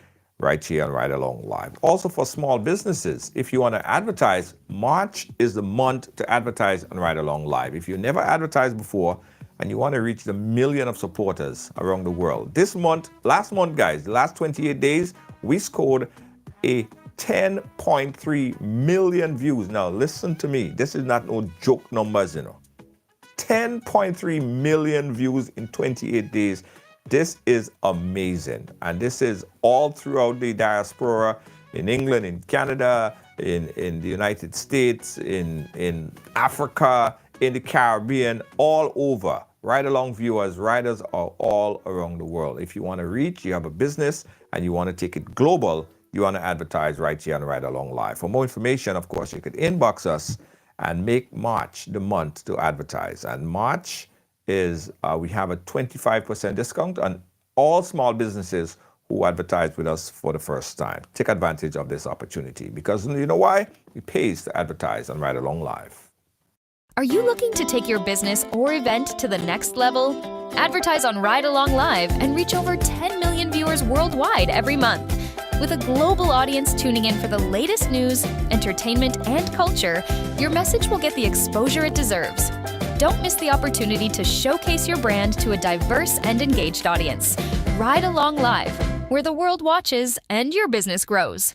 right here on Ride Along Live. Also for small businesses, if you want to advertise, March is the month to advertise on Ride Along Live. If you never advertised before and you want to reach the million of supporters around the world, last month, guys, the last 28 days, we scored a 10.3 million views. Now, listen to me. This is not no joke numbers, 10.3 million views in 28 days. This is amazing. And this is all throughout the diaspora, in England, in Canada, in the United States, in Africa, in the Caribbean, all over. Ride Along viewers, riders are all around the world. If you want to reach, you have a business and you want to take it global, you want to advertise right here on Ride Along Live. For more information, of course, you could inbox us and make March the month to advertise. And March is, we have a 25% discount on all small businesses who advertise with us for the first time. Take advantage of this opportunity, because you know why? It pays to advertise on Ride Along Live. Are you looking to take your business or event to the next level? Advertise on Ride Along Live and reach over 10 million viewers worldwide every month. With a global audience tuning in for the latest news, entertainment, and culture, your message will get the exposure it deserves. Don't miss the opportunity to showcase your brand to a diverse and engaged audience. Ride Along Live, where the world watches and your business grows.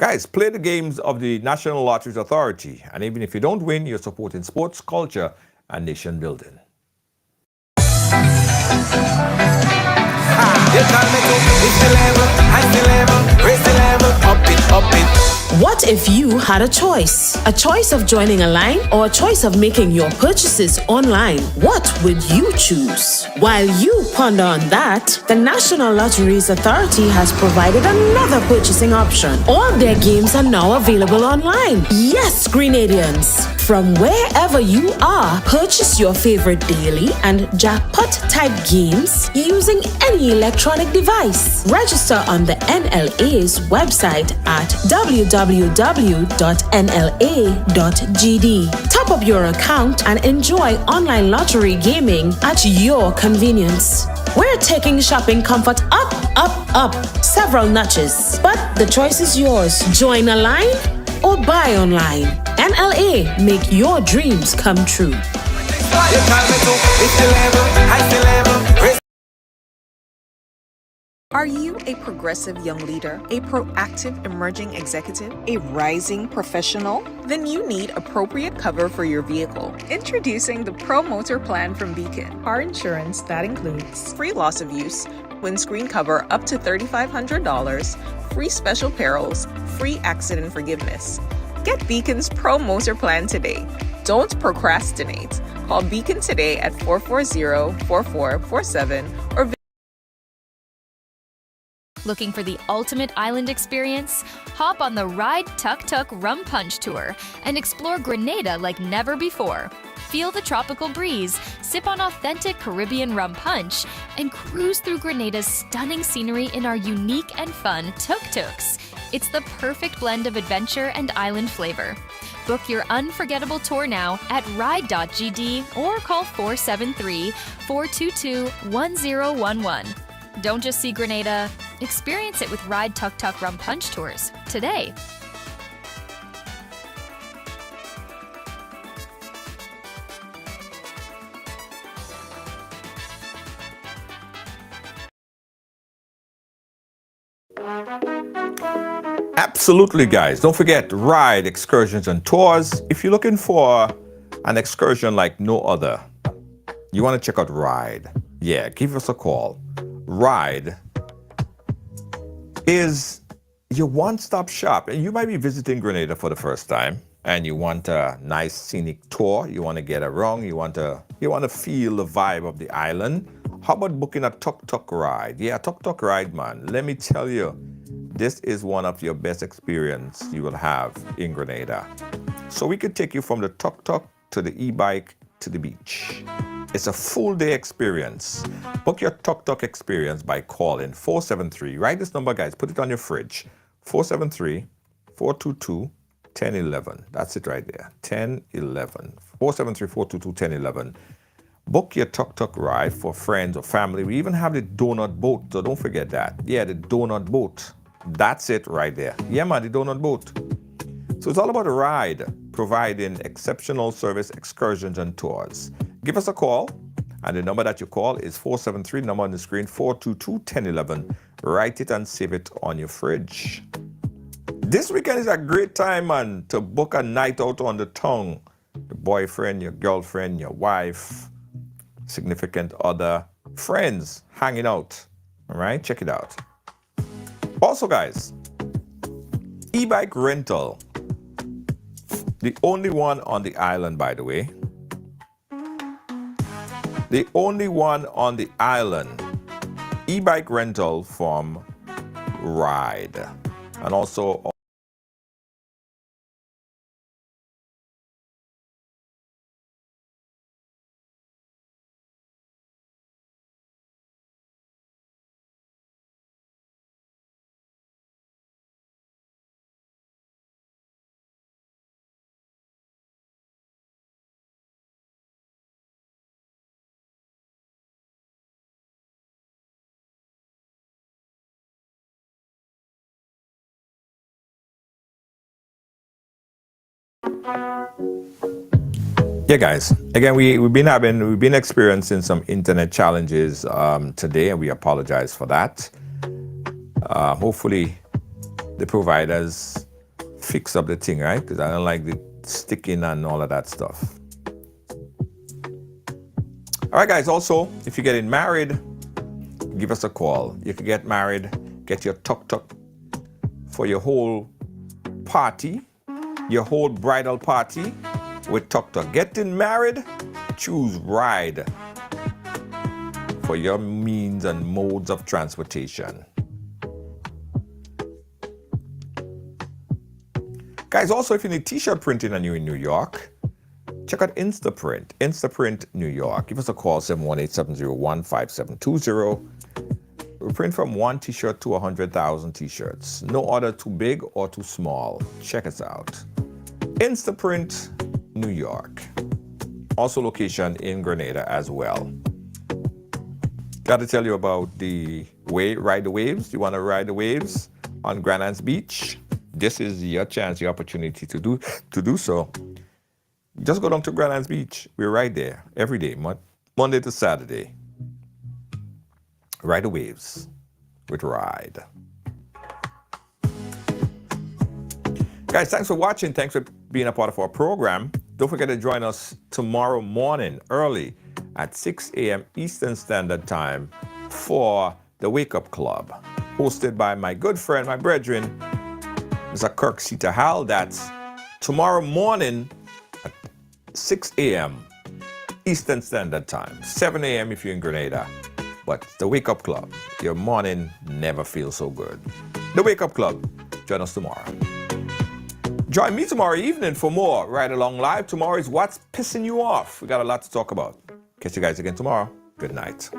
Guys, play the games of the National Lotteries Authority, and even if you don't win, you're supporting sports, culture, and nation building. What if you had a choice? A choice of joining a line or a choice of making your purchases online? What would you choose? While you ponder on that, the National Lotteries Authority has provided another purchasing option. All their games are now available online. Yes, Grenadians! From wherever you are, purchase your favorite daily and jackpot type games using any electronic device. Register on the NLA's website at www.nla.gd. Top up your account and enjoy online lottery gaming at your convenience. We're taking shopping comfort up several notches, but the choice is yours. Join a line or buy online. NLA, make your dreams come true. Are you a progressive young leader, a proactive emerging executive, a rising professional? Then you need appropriate cover for your vehicle. Introducing the Pro Motor Plan from Beacon. Car insurance that includes free loss of use, windscreen cover up to $3,500, free special perils, free accident forgiveness. Get Beacon's Pro Motor Plan today. Don't procrastinate. Call Beacon today at 440-4447 or Looking for the ultimate island experience? Hop on the Ride Tuk Tuk Rum Punch Tour and explore Grenada like never before. Feel the tropical breeze, sip on authentic Caribbean rum punch, and cruise through Grenada's stunning scenery in our unique and fun tuk-tuks. It's the perfect blend of adventure and island flavor. Book your unforgettable tour now at ride.gd or call 473-422-1011. Don't just see Grenada, experience it with Ride Tuk Tuk Rum Punch Tours today. Absolutely, guys. Don't forget Ride Excursions and Tours. If you're looking for an excursion like no other, you want to check out Ride. Yeah, give us a call. Ride is your one-stop shop. And you might be visiting Grenada for the first time and you want a nice scenic tour. You want to get around. You want to feel the vibe of the island. How about booking a tuk-tuk ride? Yeah, tuk-tuk ride, man. Let me tell you, this is one of your best experience you will have in Grenada. So we could take you from the tuk-tuk to the e-bike to the beach. It's a full day experience. Book your tuk-tuk experience by calling 473. Write this number, guys. Put it on your fridge. 473-422-1011. That's it right there. 1011. 473-422-1011. Book your tuk-tuk ride for friends or family. We even have the donut boat, so don't forget that. Yeah, the donut boat. That's it right there. Yeah, man, the donut boat. So it's all about a ride, providing exceptional service, excursions, and tours. Give us a call, and the number that you call is 473, number on the screen, 422-1011. Write it and save it on your fridge. This weekend is a great time, man, to book a night out on the tongue. Your boyfriend, your girlfriend, your wife, significant other, friends hanging out. All right, check it out. Also, guys, e-bike rental. The only one on the island, by the way. The only one on the island. E-bike rental from Ride. And also yeah, guys. Again, we've been experiencing some internet challenges today, and we apologize for that. Hopefully, the providers fix up the thing, right? Because I don't like the sticking and all of that stuff. All right, guys. Also, if you're getting married, give us a call. You can get married, get your tuk-tuk for your whole party, your whole bridal party. With tuk-tuk. Getting married, choose Ride for your means and modes of transportation. Guys, also if you need t-shirt printing and you're in New York, check out Instaprint. Instaprint New York. Give us a call, 718-701-5720. We print from 1 t-shirt to 100,000 t-shirts. No order too big or too small. Check us out. Instaprint New York. Also location in Grenada as well. Got to tell you about the Ride the Waves. You want to ride the waves on Granans Beach? This is your chance, your opportunity to do so. Just go down to Granans Beach. We're right there every day, Monday to Saturday. Ride the waves with Ride. Guys, thanks for watching. Thanks for being a part of our program. Don't forget to join us tomorrow morning early at 6 a.m. Eastern Standard Time for the Wake Up Club, hosted by my good friend, my brethren, Mr. Kirk Sita Hal. That's tomorrow morning at 6 a.m. Eastern Standard Time, 7 a.m. if you're in Grenada. But the Wake Up Club, your morning never feels so good. The Wake Up Club, join us tomorrow. Join me tomorrow evening for more Ride Along Live. Tomorrow is What's Pissing You Off. We got a lot to talk about. Catch you guys again tomorrow. Good night.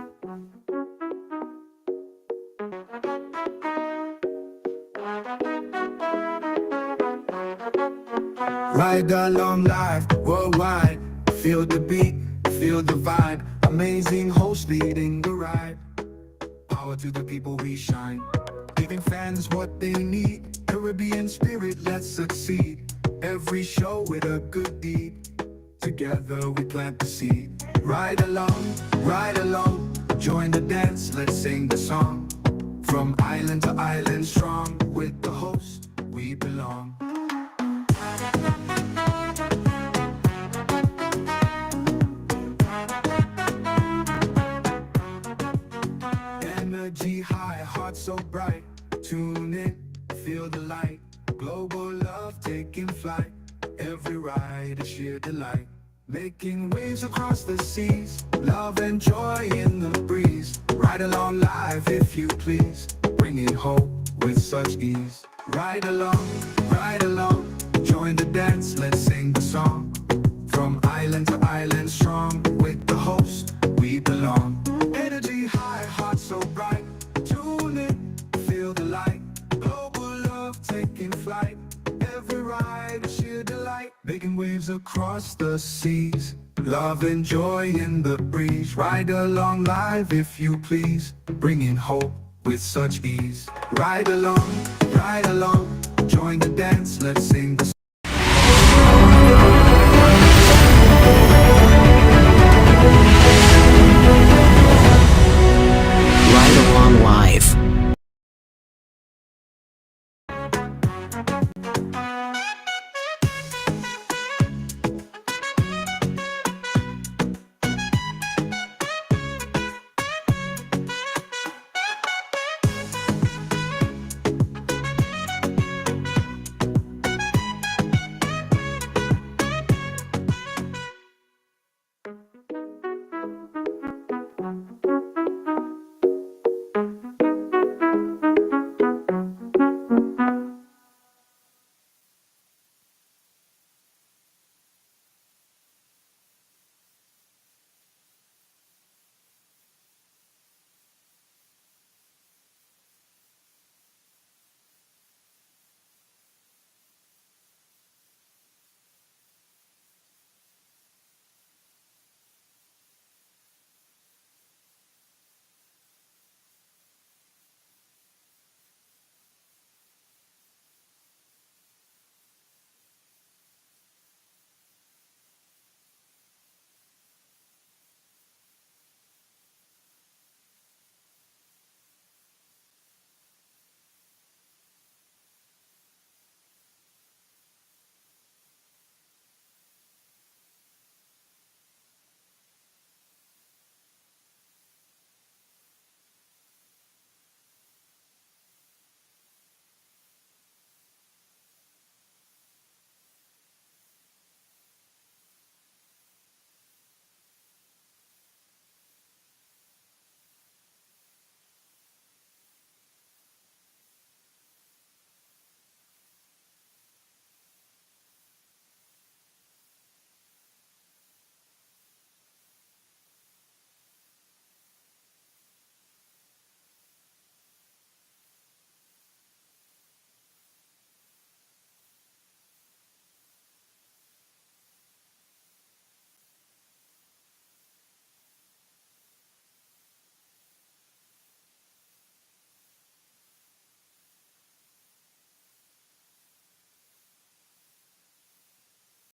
Ride along live, worldwide. Feel the beat, feel the vibe. Amazing host leading the ride. Power to the people, we shine. Giving fans what they need. Caribbean spirit, let's succeed. Every show with a good deed. Together we plant the seed. Ride along, join the dance, let's sing the song. From island to island strong, with the host we belong. Energy high, heart so bright. Tune in, feel the light. Global love taking flight. Every ride a sheer delight. Making waves across the seas. Love and joy in the breeze. Ride along live if you please. Bringing hope with such ease. Ride along, join the dance, let's sing the song. From island to island strong, with the host we belong. Energy high, heart so bright. Tune in, feel the light. Global love taking flight. Every ride a sheer delight. Making waves across the seas. Love and joy in the breeze. Ride along live if you please. Bringing hope with such ease. Ride along, join the dance, let's sing the